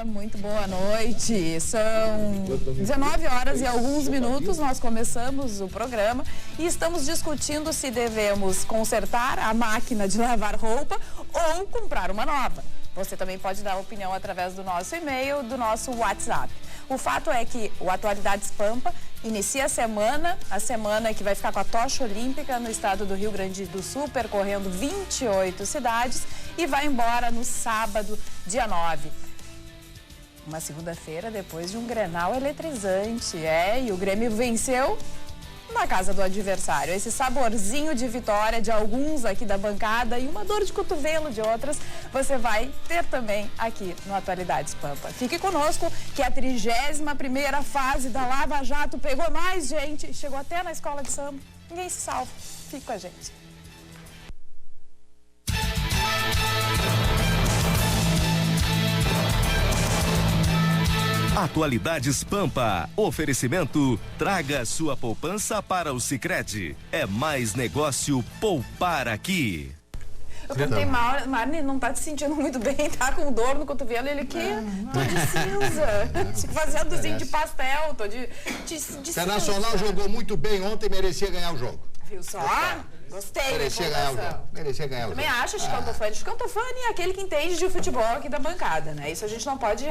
muito boa noite. São 19 horas e alguns minutos, nós começamos o programa e estamos discutindo se devemos consertar a máquina de lavar roupa ou comprar uma nova. Você também pode dar opinião através do nosso e-mail, do nosso WhatsApp. O fato é que o Atualidades Pampa inicia a semana que vai ficar com a tocha olímpica no estado do Rio Grande do Sul, percorrendo 28 cidades e vai embora no sábado, dia 9. Uma segunda-feira depois de um Grenal eletrizante, e o Grêmio venceu na casa do adversário. Esse saborzinho de vitória de alguns aqui da bancada e uma dor de cotovelo de outras, você vai ter também aqui no Atualidades Pampa. Fique conosco que a 31ª fase da Lava Jato pegou mais gente, chegou até na escola de samba. Ninguém se salva. Fique com a gente. Atualidades Pampa. Oferecimento: traga sua poupança para o Sicredi. É mais negócio poupar aqui. Eu perguntei, Marne, não tá te sentindo muito bem, tá com dor no cotovelo, ele que tô de cinza, fazendo de pastel, tô de cinza. O Internacional jogou muito bem ontem, merecia ganhar o jogo. Viu só? Gostei. Merecia ganhar o jogo. Merecia ganhar o jogo. Também acho, Chicão-Tofani é aquele que entende de futebol aqui da bancada, né? Isso a gente não pode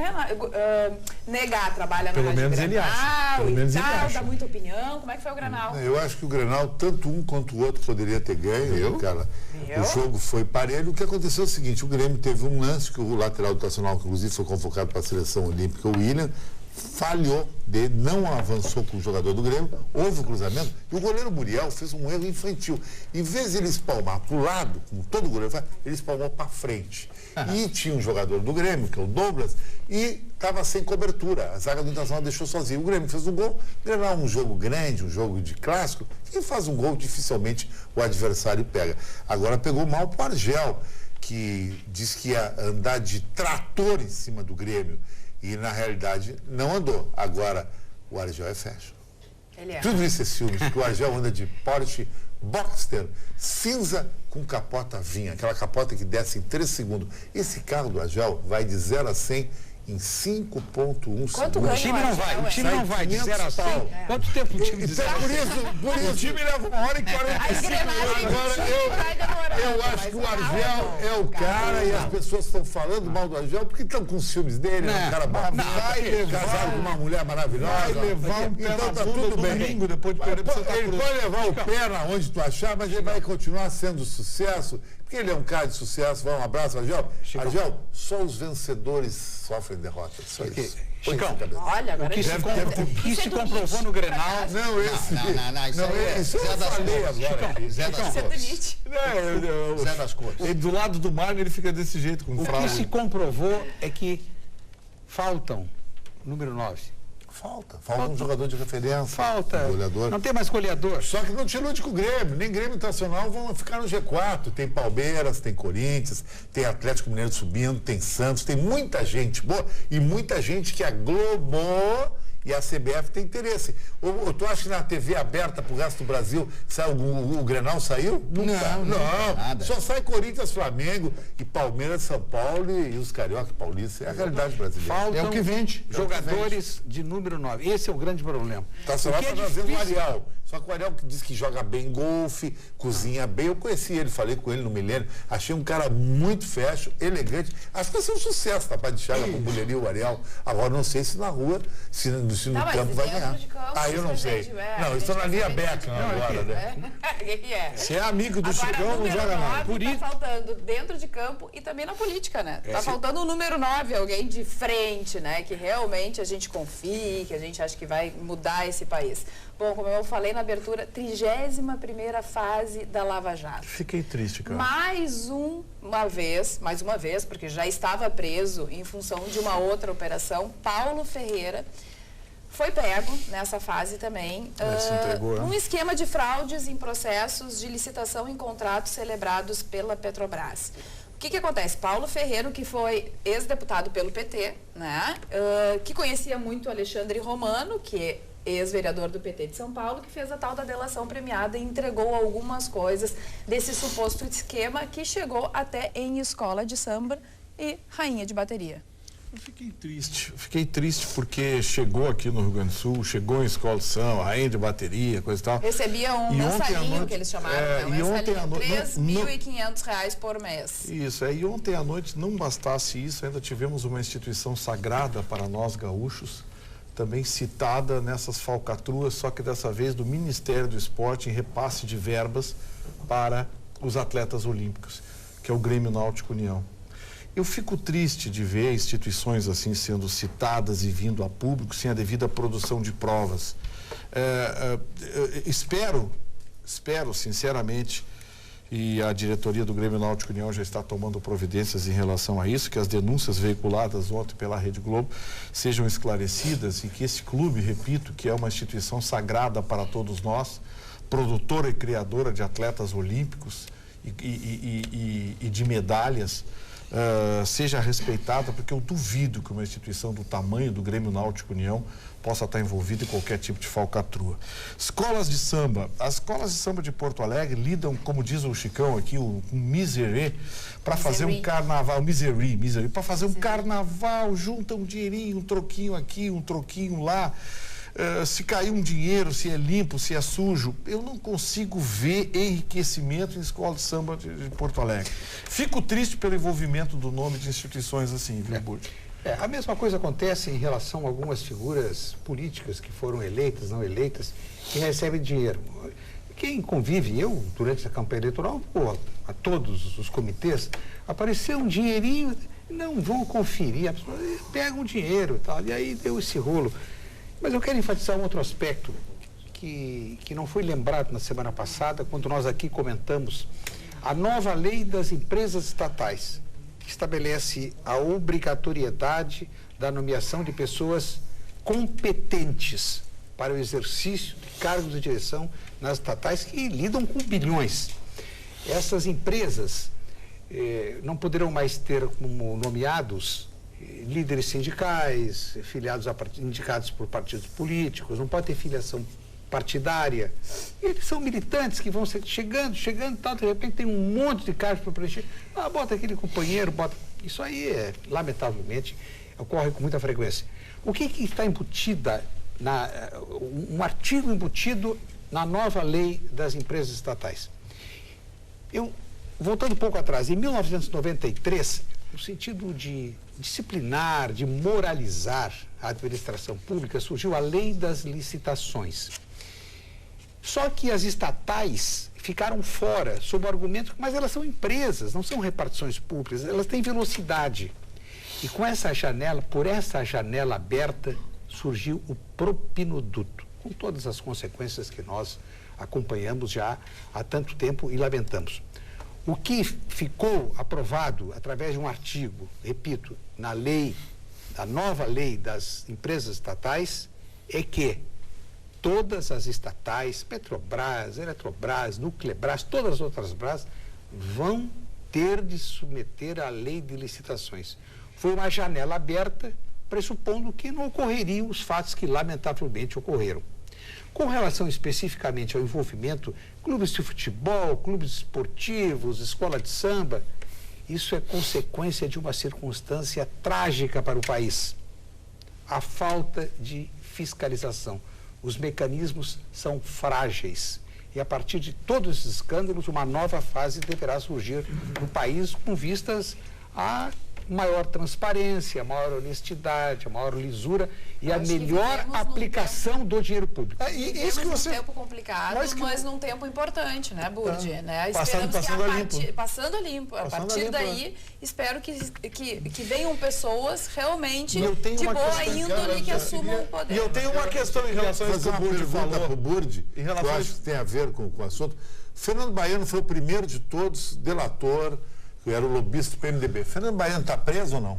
negar. Trabalha na Rádio Grenal e tal, dá muita opinião. Como é que foi o Grenal? Eu acho que o Grenal, tanto um quanto o outro, poderia ter ganho. Cara, o jogo foi parelho. O que aconteceu é o seguinte, o Grêmio teve um lance que o lateral do Nacional, que inclusive foi convocado para a seleção olímpica, o William, falhou, não avançou com o jogador do Grêmio, houve o cruzamento, e o goleiro Muriel fez um erro infantil. Em vez de ele espalmar para o lado, como todo goleiro faz, ele espalmou para frente. E tinha um jogador do Grêmio, que é o Douglas, e estava sem cobertura. A zaga do Internacional deixou sozinho. O Grêmio fez um gol. O Grêmio é um jogo grande, um jogo de clássico. Quem faz um gol, dificilmente o adversário pega. Agora pegou mal para o Argel, que diz que ia andar de trator em cima do Grêmio. E, na realidade, não andou. Agora, o Argel é fashion. Tudo isso é ciúmes, porque o Argel anda de Porsche Boxster, cinza com capota vinha. Aquela capota que desce em 3 segundos. Esse carro do Argel vai de 0 a 100 em 5,1 segundos. O time não vai de 0 a 100. Quanto tempo o time de 0 a 100? Por isso o time leva 1h45. Agora, eu acho que o Argel é o cara e as pessoas estão falando mal do Argel porque estão com ciúmes dele, é um cara bacana, casado com uma mulher maravilhosa. Vai levar um pé então tá tudo bem. Domingo, depois de perder ele pode levar o pé na onde tu achar, mas ele vai continuar sendo sucesso. Ele é um cara de sucesso. Um abraço, Argel. Argel, só os vencedores sofrem derrotas. Só isso. Chicão, olha, agora isso se comprovou no Grenal. Isso eu falei agora. Zé das cores. Ele, do lado do Marne, ele fica desse jeito, com fraude. O que se comprovou é que faltam número 9. Falta um jogador de referência. Um goleador. Não tem mais goleador. Só que não te ilude com o Grêmio. Nem Grêmio Internacional vão ficar no G4. Tem Palmeiras, tem Corinthians, tem Atlético Mineiro subindo, tem Santos, tem muita gente boa e muita gente que a Globo e a CBF tem interesse. Ou tu acha que na TV aberta pro resto do Brasil o Grenal saiu? Não. Nada. Só sai Corinthians, Flamengo e Palmeiras, São Paulo e os Carioca Paulista. É a realidade brasileira. Faltam é o que vende. Jogadores de número 9. Esse é o grande problema. Tá só para trazer o Ariel. Só que o Ariel que diz que joga bem golfe, cozinha bem. Eu conheci ele, falei com ele no Milênio. Achei um cara muito fashion, elegante. Acho que vai ser um sucesso, rapaz, de Chaga com mulheria, o Ariel. Agora não sei se na rua, se no campo vai ganhar. Eu não sei. Não, estou na linha Beckham agora, né? Se é amigo do Chicão, não joga nada. Por isso tá faltando dentro de campo e também na política, né? Tá faltando o número 9, alguém de frente, né? Que realmente a gente confie, que a gente acha que vai mudar esse país. Bom, como eu falei na abertura, 31ª fase da Lava Jato. Fiquei triste, cara. Mais uma vez, porque já estava preso em função de uma outra operação, Paulo Ferreira foi pego nessa fase também, um esquema de fraudes em processos de licitação em contratos celebrados pela Petrobras. O que acontece? Paulo Ferreira, que foi ex-deputado pelo PT, né, que conhecia muito Alexandre Romano, que é ex-vereador do PT de São Paulo, que fez a tal da delação premiada e entregou algumas coisas desse suposto esquema que chegou até em escola de samba e rainha de bateria. Eu fiquei triste porque chegou aqui no Rio Grande do Sul, chegou em escola de samba, rainha de bateria, coisa e tal. Recebia um mensalinho, que eles chamaram, né? Um mensalinho, R$3.500 por mês. Isso, e ontem à noite, não bastasse isso, ainda tivemos uma instituição sagrada para nós gaúchos, também citada nessas falcatruas, só que dessa vez do Ministério do Esporte em repasse de verbas para os atletas olímpicos, que é o Grêmio Náutico União. Eu fico triste de ver instituições assim sendo citadas e vindo a público sem a devida produção de provas. Espero sinceramente, e a diretoria do Grêmio Náutico União já está tomando providências em relação a isso, que as denúncias veiculadas ontem pela Rede Globo sejam esclarecidas e que esse clube, repito, que é uma instituição sagrada para todos nós, produtora e criadora de atletas olímpicos e de medalhas, seja respeitada, porque eu duvido que uma instituição do tamanho do Grêmio Náutico União possa estar envolvida em qualquer tipo de falcatrua. Escolas de samba. As escolas de samba de Porto Alegre lidam, como diz o Chicão aqui, um miserê, para fazer um carnaval, misery, para fazer um carnaval, junta um dinheirinho, um troquinho aqui, um troquinho lá. Se cair um dinheiro, se é limpo, se é sujo, eu não consigo ver enriquecimento em escola de samba de Porto Alegre. Fico triste pelo envolvimento do nome de instituições assim, viu, Burdi? A mesma coisa acontece em relação a algumas figuras políticas que foram eleitas, não eleitas, que recebem dinheiro. Quem convive, eu, durante a campanha eleitoral, a todos os comitês, apareceu um dinheirinho, não vão conferir, a pessoa pega um dinheiro e tal, e aí deu esse rolo. Mas eu quero enfatizar um outro aspecto que não foi lembrado na semana passada, quando nós aqui comentamos a nova lei das empresas estatais, que estabelece a obrigatoriedade da nomeação de pessoas competentes para o exercício de cargos de direção nas estatais que lidam com bilhões. Essas empresas não poderão mais ter como nomeados líderes sindicais, filiados indicados por partidos políticos, não pode ter filiação partidária. Eles são militantes que vão chegando, tal, de repente tem um monte de cargos para preencher. Bota aquele companheiro, bota... Isso aí, lamentavelmente, ocorre com muita frequência. O que está embutida, um artigo embutido na nova lei das empresas estatais? Voltando um pouco atrás, em 1993, no sentido de disciplinar, de moralizar a administração pública, surgiu a Lei das Licitações. Só que as estatais ficaram fora, sob o argumento, mas elas são empresas, não são repartições públicas, elas têm velocidade. E com essa janela, por essa janela aberta, surgiu o propinoduto, com todas as consequências que nós acompanhamos já há tanto tempo e lamentamos. O que ficou aprovado através de um artigo, repito, na nova lei das empresas estatais, é que todas as estatais, Petrobras, Eletrobras, Nuclebras, todas as outras Bras, vão ter de submeter à lei de licitações. Foi uma janela aberta, pressupondo que não ocorreriam os fatos que lamentavelmente ocorreram. Com relação especificamente ao envolvimento, clubes de futebol, clubes esportivos, escola de samba, isso é consequência de uma circunstância trágica para o país. A falta de fiscalização. Os mecanismos são frágeis. E a partir de todos esses escândalos, uma nova fase deverá surgir no país com vistas a maior transparência, a maior honestidade, a maior lisura e a melhor aplicação do dinheiro público. Isso que você... num tempo complicado, mas num tempo importante, né, Burdi? Né? Passando a limpo. A partir daí, espero que venham pessoas realmente de boa índole que assumam o poder. E eu tenho uma questão em relação a isso que o Burdi falou. Para o Burdi, que eu acho que tem a ver com o assunto. Fernando Baiano foi o primeiro de todos, delator, que era o lobista do PMDB. Fernando Baiano está preso ou não?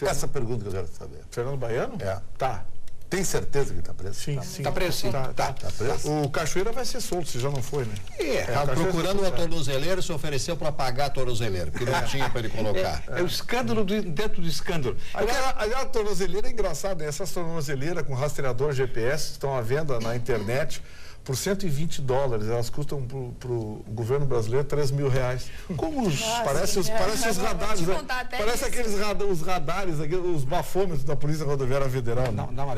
Essa pergunta que eu quero saber. Fernando Baiano? Tá. Tem certeza que ele está preso? Sim. Está preso, sim. Tá preso. O Cachoeira vai ser solto, se já não foi, né? Estava procurando uma tornozeleira, se ofereceu para pagar a tornozeleira, porque não tinha para ele colocar. É o escândalo dentro do escândalo. Aliás, a tornozeleira é engraçada, né? Essas tornozeleiras com rastreador GPS estão à venda na internet. por $120, elas custam para o governo brasileiro R$3.000. Como parece os radares, né? Parece aqueles os radares, os bafômetros da Polícia Rodoviária Federal. Dá uma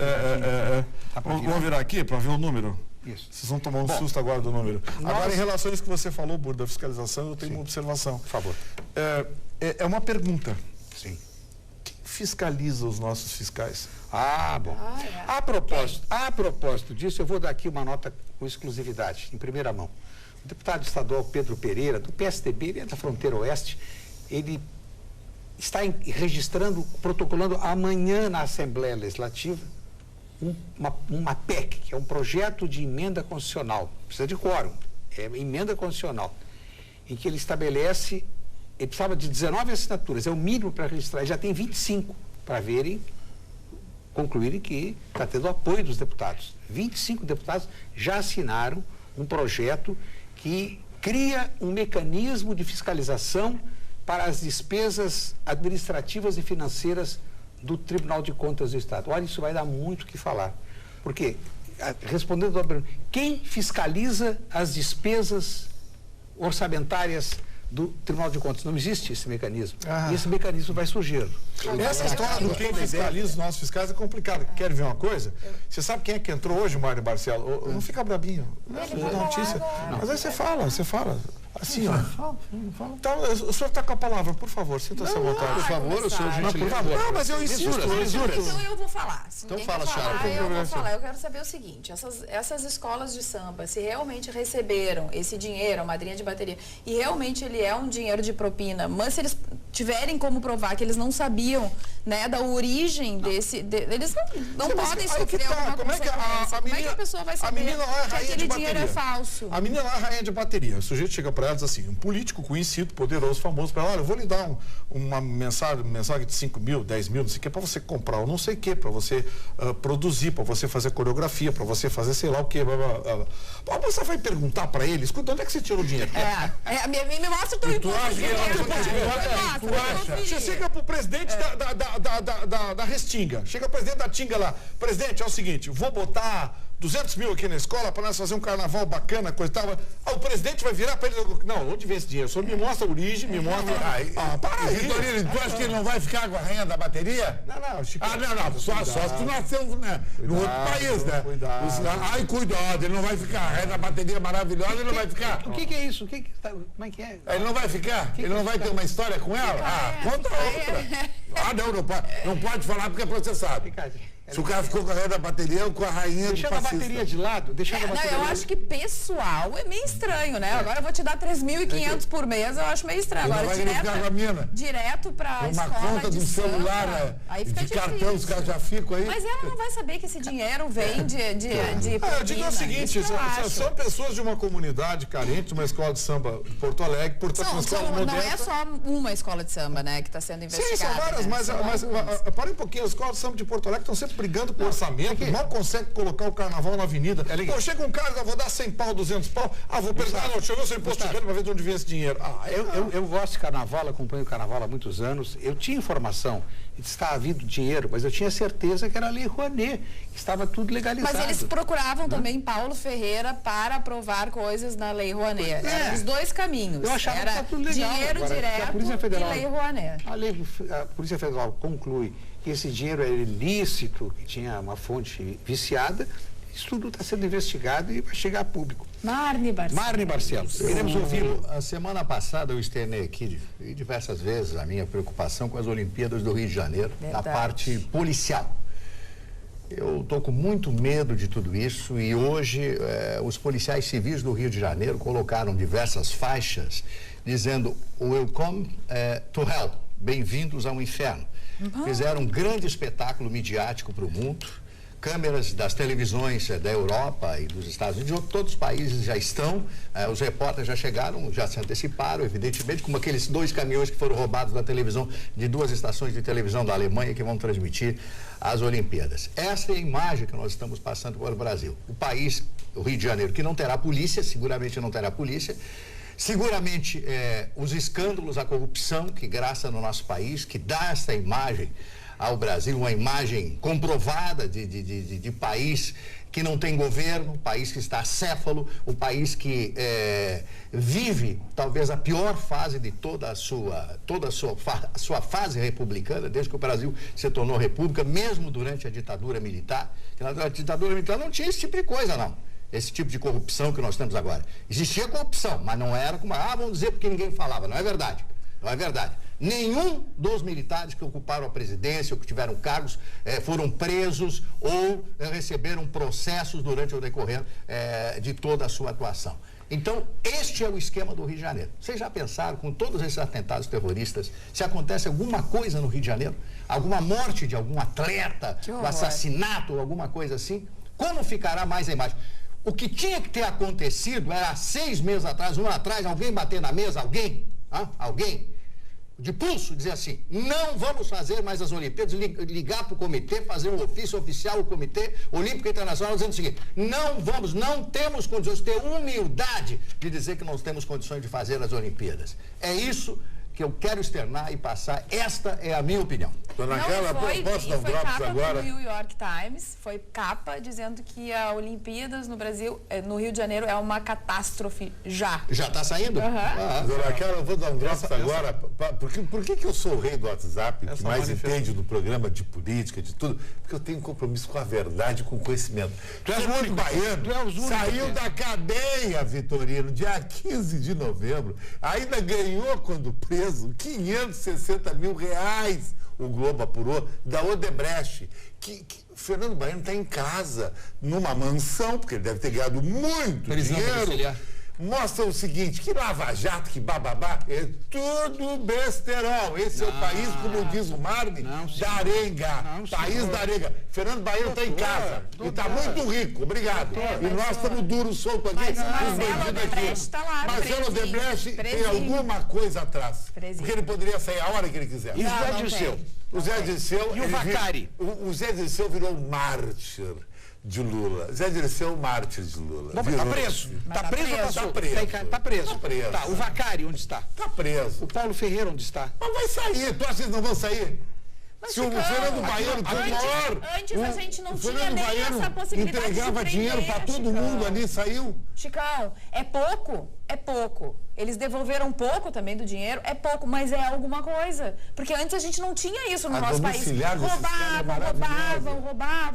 Vamos virar aqui para ver o número? Isso. Vocês vão tomar um susto agora do número. Agora, em relação a isso que você falou, Burdo, da fiscalização, eu tenho uma observação. Por favor. É uma pergunta. Sim. Quem fiscaliza os nossos fiscais? Bom. A propósito disso, eu vou dar aqui uma nota com exclusividade, em primeira mão. O deputado estadual Pedro Pereira, do PSDB, ele é da Fronteira Oeste, ele está protocolando amanhã na Assembleia Legislativa uma PEC, que é um projeto de emenda constitucional, precisa de quórum, é emenda constitucional, em que ele estabelece, ele precisava de 19 assinaturas, é o mínimo para registrar, ele já tem 25 para concluírem que está tendo apoio dos deputados. 25 deputados já assinaram um projeto que cria um mecanismo de fiscalização para as despesas administrativas e financeiras do Tribunal de Contas do Estado. Olha, isso vai dar muito o que falar. Porque, respondendo à pergunta, quem fiscaliza as despesas orçamentárias do Tribunal de Contas? Não existe esse mecanismo. E esse mecanismo vai surgir. Essa história do quem fiscaliza os nossos fiscais é complicada. Quer ver uma coisa? Você sabe quem é que entrou hoje, Mário Barcelo? Não fica brabinho. Não é notícia. Mas aí você fala. Assim, ó. Então, o senhor está com a palavra, por favor, sinta-se à vontade. Por favor, o senhor gentileza. Por favor. Não, mas eu insisto. Então eu vou falar. Então fala, senhora. Eu vou falar. Eu quero saber o seguinte, essas escolas de samba, se realmente receberam esse dinheiro, a madrinha de bateria, e realmente ele é um dinheiro de propina, mas se eles tiverem como provar que eles não sabiam, né, da origem desse... eles não podem sofrer alguma consequência. Como é que a pessoa vai saber que aquele dinheiro é falso? A menina lá é rainha de bateria. O sujeito chega para ela e diz assim, um político conhecido, poderoso, famoso, para ela, olha, eu vou lhe dar uma mensagem de 5 mil, 10 mil, não sei o que, para você comprar ou não sei o que, para você produzir, para você fazer coreografia, para você fazer sei lá o que. Você vai perguntar para ele, escuta, onde é que você tirou o dinheiro? Me mostra o teu imposto. Você chega pro presidente da Restinga, chega o presidente da Tinga lá, presidente, é o seguinte, vou botar 200 mil aqui na escola para nós fazer um carnaval bacana, coisa e tal. O presidente vai virar para ele, não, onde vem esse dinheiro? O senhor me mostra a origem, me mostra... para aí. Vitorino, tu acha que ele não vai ficar com a rainha da bateria? Não, Chico. Só se tu nasceu, né, no outro país, né? Cuidado, ele não vai ficar. A rainha da bateria maravilhosa, ele não vai ficar. O que é isso? Como é que é? Ele não vai ficar? Ele não vai ter uma história com ela? Conta outra. Não pode falar porque é processado. Se o cara ficou com a rainha da bateria ou com a rainha do Deixando a bateria de lado, eu acho que pessoal é meio estranho, né? Agora eu vou te dar 3.500 por mês, eu acho meio estranho. Agora direto pra uma escola conta de celular, aí fica de cartão, os caras já ficam aí. Mas ela não vai saber que esse dinheiro vem de eu digo o seguinte, são pessoas de uma comunidade carente, de uma escola de samba de Porto Alegre, portanto, uma escola modesta. Não é só uma escola de samba, né, que está sendo investigada. Sim, são várias, mas para um pouquinho, as escolas de samba de Porto Alegre estão sempre brigando com o orçamento, mal consegue colocar o carnaval na avenida. Pô, chega um cara, vou dar 100 pau, 200 pau, vou perguntar, deixa eu ver o seu imposto de renda para ver de onde vem esse dinheiro. Eu gosto de carnaval, acompanho o carnaval há muitos anos, eu tinha informação de que estava havido dinheiro, mas eu tinha certeza que era a Lei Rouanet, que estava tudo legalizado. Mas eles procuravam também Paulo Ferreira para aprovar coisas na Lei Rouanet. Eram os dois caminhos. Eu achava que estava tudo legal. Dinheiro direto e Lei Rouanet. A Polícia Federal conclui que esse dinheiro era ilícito, que tinha uma fonte viciada. Isso tudo está sendo investigado e vai chegar a público. Marne Barcelos, queremos ouvi-lo. A semana passada eu externei aqui diversas vezes a minha preocupação com as Olimpíadas do Rio de Janeiro, na parte policial. Eu estou com muito medo de tudo isso e hoje os policiais civis do Rio de Janeiro colocaram diversas faixas dizendo Welcome to Hell, bem-vindos ao inferno. Fizeram um grande espetáculo midiático para o mundo. Câmeras das televisões da Europa e dos Estados Unidos, todos os países já estão, os repórteres já chegaram, já se anteciparam, evidentemente, como aqueles 2 caminhões que foram roubados da televisão, de 2 estações de televisão da Alemanha que vão transmitir as Olimpíadas. Essa é a imagem que nós estamos passando para o Brasil. O país, o Rio de Janeiro, que não terá polícia, seguramente não terá polícia, seguramente os escândalos, a corrupção que graça no nosso país, que dá essa imagem ao Brasil uma imagem comprovada de país que não tem governo, um país que está acéfalo, um país que vive talvez a pior fase de toda a sua fase republicana, desde que o Brasil se tornou república, mesmo durante a ditadura militar. Na ditadura militar não tinha esse tipo de coisa, não. Esse tipo de corrupção que nós temos agora. Existia corrupção, mas não era como... vamos dizer porque ninguém falava. Não é verdade. Não é verdade. Nenhum dos militares que ocuparam a presidência ou que tiveram cargos foram presos ou receberam processos durante o decorrer de toda a sua atuação. Então, este é o esquema do Rio de Janeiro. Vocês já pensaram, com todos esses atentados terroristas, se acontece alguma coisa no Rio de Janeiro? Alguma morte de algum atleta, um assassinato, alguma coisa assim? Como ficará mais a imagem? O que tinha que ter acontecido era 6 meses atrás, um ano atrás, alguém bater na mesa, alguém, de pulso, dizer assim, não vamos fazer mais as Olimpíadas, ligar para o comitê, fazer um ofício oficial ao Comitê Olímpico Internacional, dizendo o seguinte, não temos condições de ter humildade de dizer que não temos condições de fazer as Olimpíadas. É isso que eu quero externar e passar. Esta é a minha opinião. Dona Carla, posso dar um drops agora? O New York Times foi capa dizendo que a Olimpíadas no Brasil, no Rio de Janeiro, é uma catástrofe já. Já está saindo? Dona Carla, eu vou dar um drops agora. Por que eu sou o rei do WhatsApp, que mais entende do programa de política, de tudo? Porque eu tenho compromisso com a verdade, com o conhecimento. Tu és o único baiano, saiu da cadeia, Vitorino, dia 15 de novembro. Ainda ganhou, quando preso, 560 mil reais. O Globo apurou, da Odebrecht, que Fernando Baiano está em casa, numa mansão, porque ele deve ter ganhado muito dinheiro. Mostra o seguinte, que lava-jato, que bababá, é tudo besterol. Esse é o país, como diz o Marne, da arenga. País da arenga. Fernando Baiano está em casa e está muito rico, obrigado. E nós estamos duros, soltos aqui. Marcelo Odebrecht está lá. Marcelo Odebrecht tem alguma coisa atrás. Porque ele poderia sair a hora que ele quiser. E o Zé Dirceu? O Zé Dirceu... E o Vacari? O Zé Dirceu virou mártir de Lula. Zé Dirceu, mártir de Lula. Está preso. Está preso ou está preso? Está preso. Está preso. Tá, o Vacari, onde está? Está preso. O Paulo Ferreira, onde está? Mas vai sair. Tu acha que eles não vão sair? Mas, se o Fernando Baiano, antes a gente não tinha nem essa possibilidade entregava de dinheiro para todo mundo ali, saiu. Chicão, é pouco? É pouco. Eles devolveram pouco também do dinheiro, é pouco, mas é alguma coisa. Porque antes a gente não tinha isso no nosso país.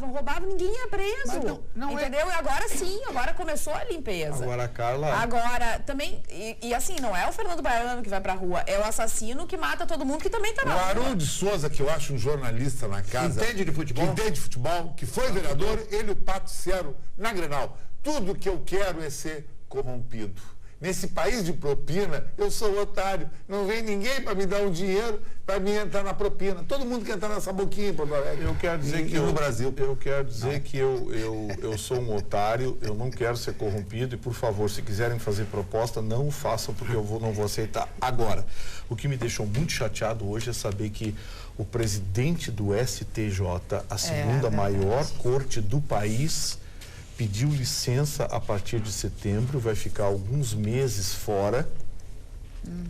Roubavam, ninguém ia preso. Entendeu? E agora sim, agora começou a limpeza. Agora, Carla... Agora, também, e assim, não é o Fernando Baiano que vai pra rua, é o assassino que mata todo mundo que também tá na rua. O Haroldo de Souza, que eu acho um jornalista na casa... Entende de futebol? Que entende de futebol, que foi vereador, ele e o Pato Cero na Grenal. Tudo que eu quero é ser corrompido. Nesse país de propina, eu sou otário. Não vem ninguém para me dar um dinheiro para me entrar na propina. Todo mundo quer entrar nessa boquinha em Porto Alegre. Eu quero dizer que no Brasil. Eu quero dizer que eu sou um otário, eu não quero ser corrompido e, por favor, se quiserem fazer proposta, não façam, porque eu não vou aceitar. Agora, o que me deixou muito chateado hoje é saber que o presidente do STJ, a segunda maior corte do país, pediu licença a partir de setembro, vai ficar alguns meses fora,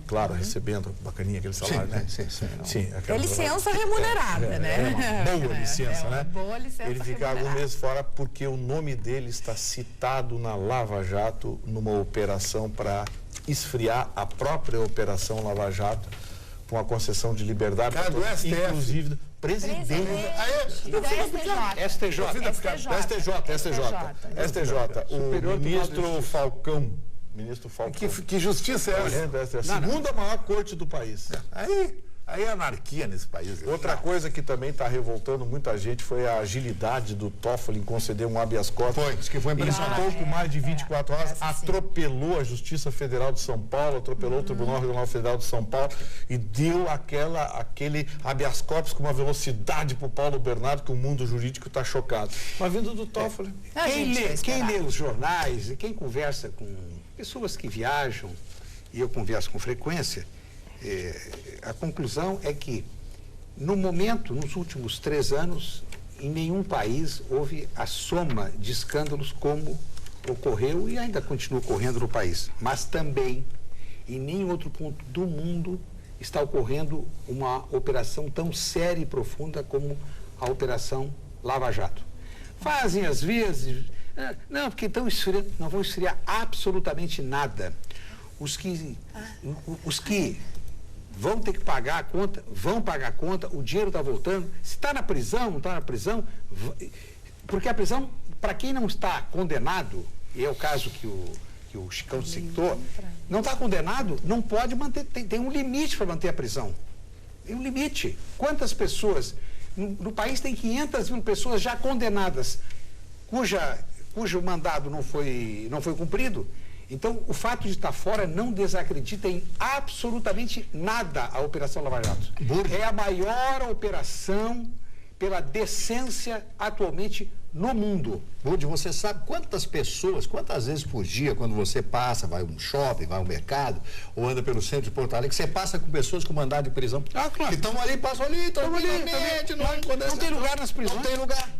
claro, recebendo bacaninha aquele salário, né? Sim. É licença remunerada, né? Boa licença, né? Boa licença ele fica alguns meses fora porque o nome dele está citado na Lava Jato numa operação para esfriar a própria operação Lava Jato com a concessão de liberdade. Cara, do STF. Inclusive, presidente. STJ. O ministro Falcão. Que justiça é essa? É a segunda maior corte do país. Aí é anarquia nesse país. Outra coisa que também está revoltando muita gente foi a agilidade do Toffoli em conceder um habeas corpus. Que foi impressionante. Em pouco mais de 24 horas, atropelou a Justiça Federal de São Paulo, atropelou o Tribunal Regional Federal de São Paulo e deu aquele habeas corpus com uma velocidade para o Paulo Bernardo que o mundo jurídico está chocado. Mas vindo do Toffoli. Quem lê os jornais e quem conversa com pessoas que viajam, e eu converso com frequência, a conclusão é que, no momento, nos últimos 3 anos, em nenhum país houve a soma de escândalos como ocorreu e ainda continua ocorrendo no país. Mas também, em nenhum outro ponto do mundo, está ocorrendo uma operação tão séria e profunda como a Operação Lava Jato. Fazem, às vezes, não, porque estão esfriando, não vão esfriar absolutamente nada. Os que vão ter que pagar a conta, vão pagar a conta, o dinheiro está voltando. Se está na prisão, não está na prisão, porque a prisão, para quem não está condenado, e é o caso que o Chicão citou, não está condenado, não pode manter, tem um limite para manter a prisão. Tem um limite. Quantas pessoas, no país tem 500 mil pessoas já condenadas, cujo mandado não foi cumprido. Então, o fato de estar fora não desacredita em absolutamente nada a Operação Lava Jato. É a maior operação pela decência atualmente no mundo. Budi, você sabe quantas vezes por dia, quando você passa, vai a um shopping, vai ao mercado, ou anda pelo centro de Porto Alegre, você passa com pessoas com mandado de prisão? Ah, claro. Que estão ali, passam ali, tranquilamente, não tem lugar nas prisões.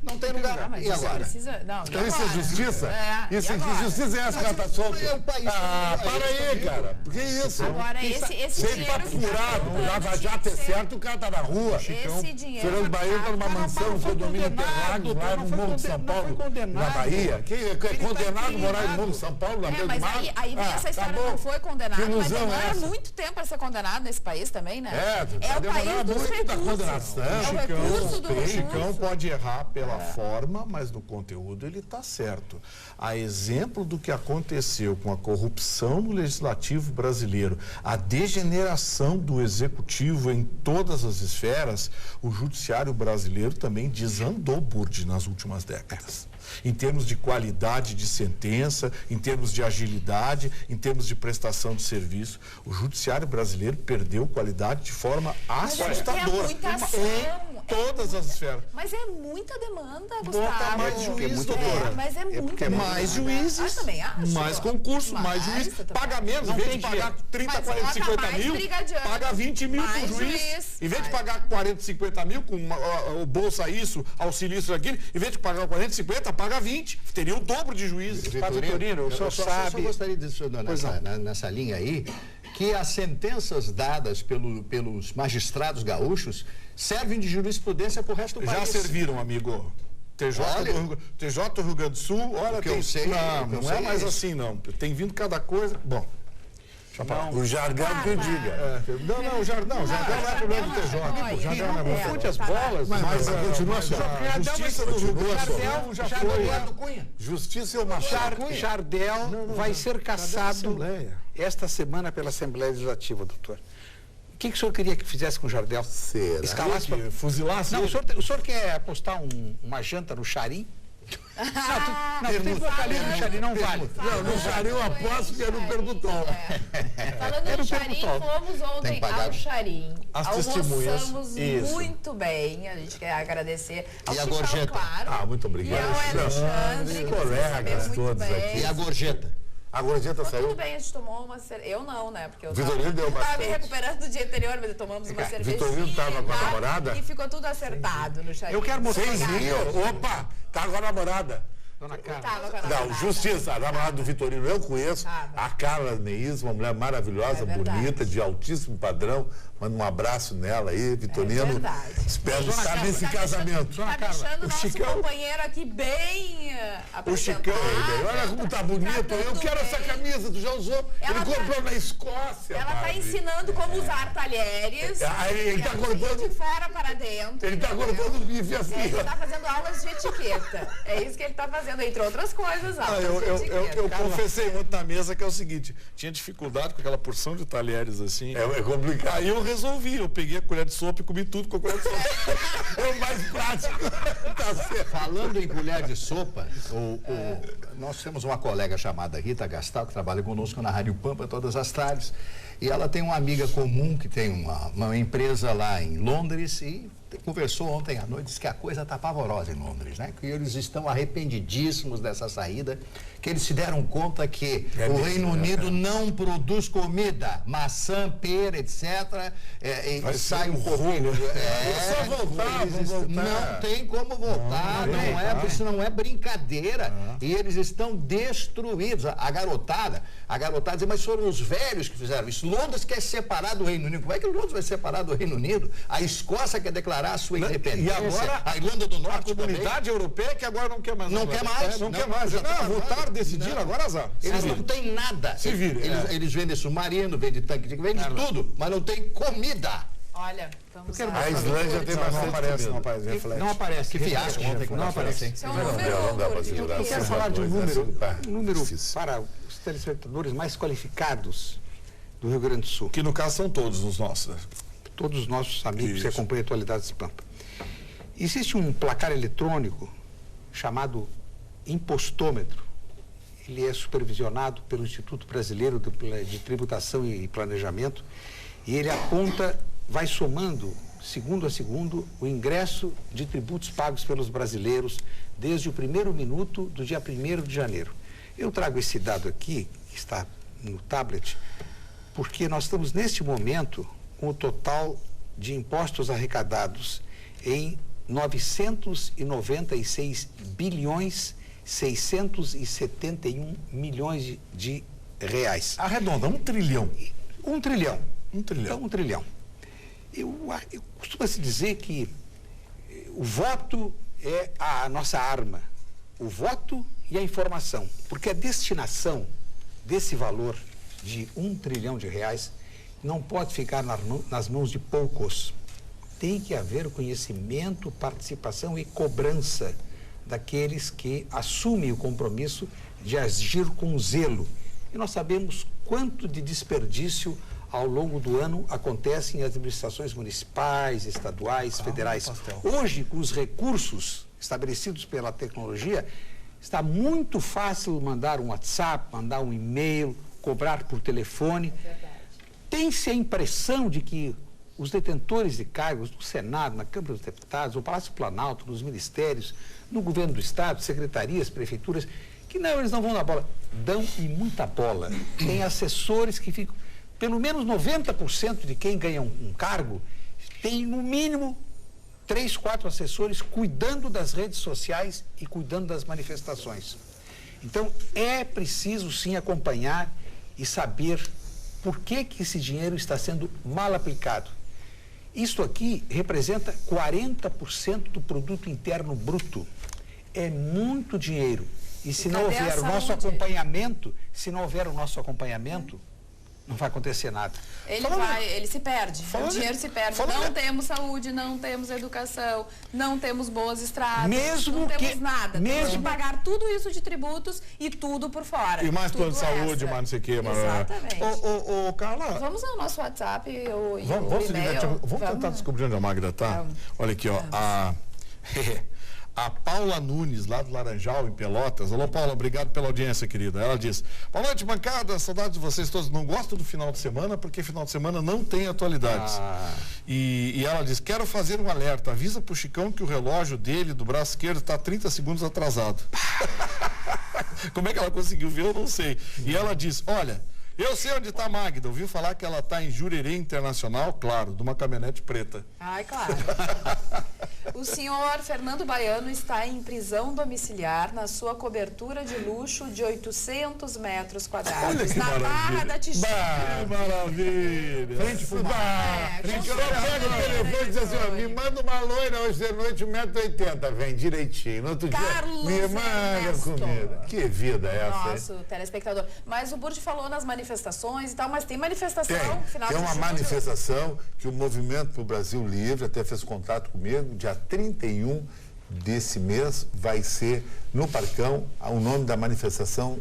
Não tem lugar. Mas E agora? Precisa, não, Então isso é justiça? Isso que justiça é essa que ela tá solta? Para aí, cara. Porque isso? Agora, esse Sem dinheiro papo que tá furado, voltando Lava Jato é tem que ser- certo, o cara tá na rua. Esse dinheiro Fernando Bahia tá numa mansão, no condomínio Interlagos, lá no Morro de São Paulo, na Bahia. Quem é condenado morar no Morro de São Paulo, na beira do mas mar? aí vem essa história, tá bom. não foi condenado, Que mas ilusão demora é essa? muito tempo para ser condenado nesse país também, né? Vai o demorar país dos muito da recursos. condenação. É o recurso do O Chicão recurso. pode errar pela forma, mas no conteúdo ele está certo. A exemplo do que aconteceu com a corrupção no legislativo brasileiro, a degeneração do executivo em todas as esferas, o judiciário brasileiro também desandou, Burdi, nas últimas décadas. Em termos de qualidade de sentença, em termos de agilidade, em termos de prestação de serviço, o judiciário brasileiro perdeu qualidade de forma assustadora. muita ação, em todas as esferas. Mas é muita demanda, Gustavo. Bota mais juiz, doutora. Mas é muita demanda. Mais juízes, também acho. mais concurso, mais juiz. Paga menos, em vez de pagar 30, 40, 50 mil, paga 20 mil por juiz. Em vez de pagar 40, 50 mil com o bolsa isso, auxílio isso, aquilo, em vez de pagar 40, 50, paga 20. Teria o dobro de juízes. Vitorino, o senhor sabe... Eu gostaria de dizer nessa linha aí, que as sentenças dadas pelos magistrados gaúchos servem de jurisprudência para o resto do país. Já serviram, amigo. TJ do Rio Grande do Sul, olha, que eu sei, não é mais assim, não. Tem vindo cada coisa. Bom. O jargão que eu diga. O jargão não é problema do TJ. O jargão não é muito. Confunde as bolas, Mas continua só. A justiça do Rio Grande do Sul já foi. Justiça é uma Jardel vai ser cassado esta semana pela Assembleia Legislativa, doutor. O que o senhor queria que fizesse com o Jardel? Será? Escalasse para... Fuzilasse? Não, o senhor quer apostar uma janta no Charim? Não, tem vocalismo no Charim, não vale. Não, no Charim eu aposto que ele não perguntou. Falando no Charim, fomos ontem ao Charim. As testemunhas. Almoçamos muito bem, a gente quer agradecer ao E a Chicão, gorjeta? claro. Muito E obrigado. ao Alexandre, que colegas muito todos bem. aqui. E a gorjeta? A gorjeta Tudo saiu? bem, a gente tomou uma cerveja. Eu não, né? Porque eu Vitorino deu tava me bastante. recuperando do dia anterior, mas tomamos uma cervejinha. Vitorino tava com a tá? namorada? E ficou tudo acertado no Charim. Eu quero mostrar... Vocês viram? Opa, tá com a namorada. Dona Carla. Tava com a Não, namorada. justiça, a namorada do Vitorino eu conheço. Tava. A Carla Neis, uma mulher maravilhosa, É verdade. bonita, de altíssimo padrão. Manda um abraço nela aí, Vitorino. É verdade. Espero estar nesse casamento. Tá deixando o nosso Chicão- companheiro aqui bem O Chicão, olha como tá bonito. Tá Eu tudo quero essa bem. camisa, tu já usou? Ela Ele tá- comprou na Escócia. Ela tá Barbie. ensinando como usar talheres. Ele tá assim, cortando- de fora para dentro. Ele tá entendeu? cortando o bife assim. Ele tá fazendo aulas de etiqueta. É isso que ele tá fazendo, entre outras coisas. Aulas de etiqueta. Eu confessei ontem na mesa que é o seguinte, tinha dificuldade com aquela porção de talheres assim. É complicado. Aí eu resolvi, eu peguei a colher de sopa e comi tudo com a colher de sopa. É o mais prático. Tá certo. Falando em colher de sopa, nós temos uma colega chamada Rita Gastal, que trabalha conosco na Rádio Pampa todas as tardes, e ela tem uma amiga comum que tem uma empresa lá em Londres e conversou ontem à noite, disse que a coisa está pavorosa em Londres, né? Que eles estão arrependidíssimos dessa saída que eles se deram conta que o Reino Unido não produz comida, maçã, pera, etc. E sai um pouquinho. Não tem como voltar, isso não é brincadeira. E eles estão destruídos. A garotada diz, mas foram os velhos que fizeram isso. Londres quer separar do Reino Unido. Como é que Londres vai separar do Reino Unido? A Escócia quer declarar a sua independência. E agora a Irlanda do Norte, a comunidade europeia que agora não quer mais. Não quer mais. Não quer mais. Votaram, decidiram, agora azar. Eles não têm nada. Se vira. Eles vendem submarino, vendem tanque, vendem tudo, mas não tem comida. Olha, vamos lá. A Islândia tem bastante Não aparece. Que fiasco. Não aparece. Não dá para segurar. Eu quero falar de um número para os telespectadores mais qualificados do Rio Grande do Sul. Que no caso são todos os nossos. Todos os nossos amigos que acompanham a atualidade de Pampa. Existe um placar eletrônico chamado impostômetro. Ele é supervisionado pelo Instituto Brasileiro de Tributação e Planejamento e ele aponta, vai somando, segundo a segundo, o ingresso de tributos pagos pelos brasileiros desde o primeiro minuto do dia 1º de janeiro. Eu trago esse dado aqui, que está no tablet, porque nós estamos neste momento com o total de impostos arrecadados em 996 bilhões 671 milhões de reais. Arredonda, 1 trilhão. 1 trilhão. 1 trilhão. Então, 1 trilhão. Eu costumo se dizer que o voto é a nossa arma. O voto e a informação. Porque a destinação desse valor de 1 trilhão de reais não pode ficar nas mãos de poucos. Tem que haver conhecimento, participação e cobrança daqueles que assumem o compromisso de agir com zelo. E nós sabemos quanto de desperdício ao longo do ano acontece em administrações municipais, estaduais, federais. Hoje, com os recursos estabelecidos pela tecnologia, está muito fácil mandar um WhatsApp, mandar um e-mail, cobrar por telefone. Tem-se a impressão de que os detentores de cargos no Senado, na Câmara dos Deputados, no Palácio Planalto, nos ministérios, no governo do Estado, secretarias, prefeituras, que não, eles não vão dar bola. Dão e muita bola. Tem assessores que ficam, pelo menos 90% de quem ganha um cargo, tem no mínimo 3, 4 assessores cuidando das redes sociais e cuidando das manifestações. Então, é preciso sim acompanhar e saber por que esse dinheiro está sendo mal aplicado. Isto aqui representa 40% do produto interno bruto. É muito dinheiro. E se não houver o nosso acompanhamento, não vai acontecer nada. Ele se perde. O dinheiro se perde. Não temos saúde, não temos educação, não temos boas estradas, não temos nada. Temos que pagar tudo isso de tributos e tudo por fora. E mais plano de saúde, mais não sei o quê. Exatamente. Ô, Carla... Vamos ao nosso WhatsApp e o Vamos tentar descobrir onde a Magda está. Olha aqui, ó. A Paula Nunes, lá do Laranjal, em Pelotas. Alô, Paula, obrigado pela audiência, querida. Ela diz, boa noite, bancada, saudades de vocês todos. Não gosto do final de semana, porque final de semana não tem atualidades. E ela diz, quero fazer um alerta. Avisa pro Chicão que o relógio dele, do braço esquerdo, está 30 segundos atrasado. Como é que ela conseguiu ver, eu não sei. E ela diz, olha... Eu sei onde está a Magda. Ouviu falar que ela está em Jurerê Internacional, claro, de uma caminhonete preta. Ai, claro. O senhor Fernando Baiano está em prisão domiciliar na sua cobertura de luxo de 800 metros quadrados. Olha que na maravilha. Barra da Tijuca. Maravilha. Frente pro mar. Eu pego o telefone e diz assim, ó, me manda uma loira hoje de noite, 1,80 m, vem direitinho. No outro Carlos dia, me manda Ernesto. comida. Que vida é essa, Nosso telespectador. Mas o Burdi falou nas manifestações e tal, mas tem manifestação final Tem de uma julho. manifestação que o Movimento pro Brasil Livre até fez contato comigo, dia 31 desse mês vai ser no Parcão. O nome da manifestação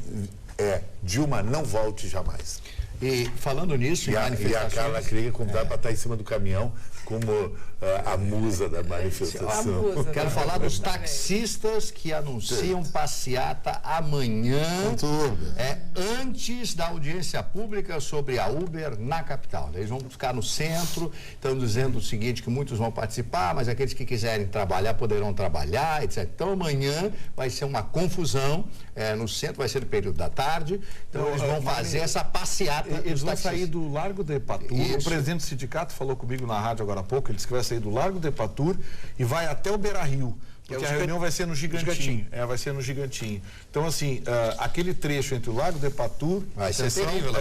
é Dilma Não Volte Jamais. E falando nisso, e a Carla Krieger convidada para estar em cima do caminhão como a musa da manifestação. Quero falar dos taxistas que anunciam passeata amanhã, antes da audiência pública sobre a Uber na capital. Eles vão ficar no centro, estão dizendo o seguinte, que muitos vão participar, mas aqueles que quiserem trabalhar poderão trabalhar, etc. Então amanhã vai ser uma confusão no centro, vai ser no período da tarde, então eles vão fazer essa passeata. Eles vão sair do Largo do Epatur. O presidente do sindicato falou comigo na rádio agora há pouco, ele disse que vai sair do Largo do Epatur e vai até o Beira-Rio. Porque a reunião vai ser no Gigantinho. Vai ser no Gigantinho. Então, assim, aquele trecho entre o Largo do Epatur... Vai ser terrível,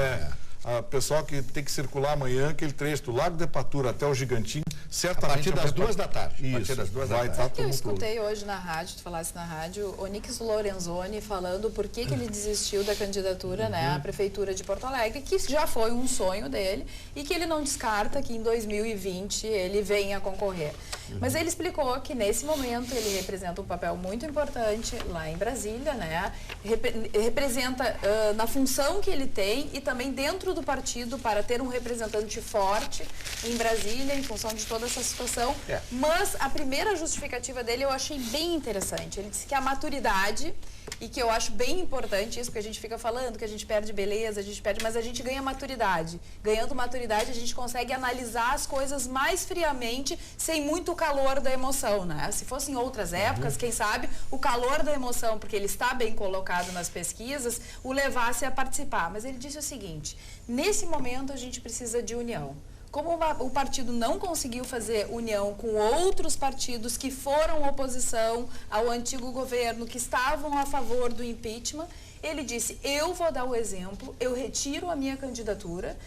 pessoal que tem que circular amanhã, aquele trecho do Largo do Epatur até o Gigantinho, certamente... A partir das 2 da tarde. Isso, a partir das 2 vai da tarde. Eu escutei hoje na rádio, tu falasse na rádio, Onyx Lorenzoni falando por que ele desistiu da candidatura, né, à Prefeitura de Porto Alegre, que já foi um sonho dele e que ele não descarta que em 2020 ele venha concorrer. Mas ele explicou que nesse momento ele representa um papel muito importante lá em Brasília, né, representa na função que ele tem e também dentro do partido para ter um representante forte em Brasília em função de toda essa situação. Mas a primeira justificativa dele eu achei bem interessante. Ele disse que a maturidade, e que eu acho bem importante isso, porque a gente fica falando que a gente perde beleza, a gente perde, mas a gente ganha maturidade. Ganhando maturidade, a gente consegue analisar as coisas mais friamente, sem muito calor da emoção, né? Se fossem outras épocas, quem sabe, o calor da emoção, porque ele está bem colocado nas pesquisas, o levasse a participar. Mas ele disse o seguinte, nesse momento a gente precisa de união. Como o partido não conseguiu fazer união com outros partidos que foram oposição ao antigo governo, que estavam a favor do impeachment, ele disse, eu vou dar o exemplo, eu retiro a minha candidatura,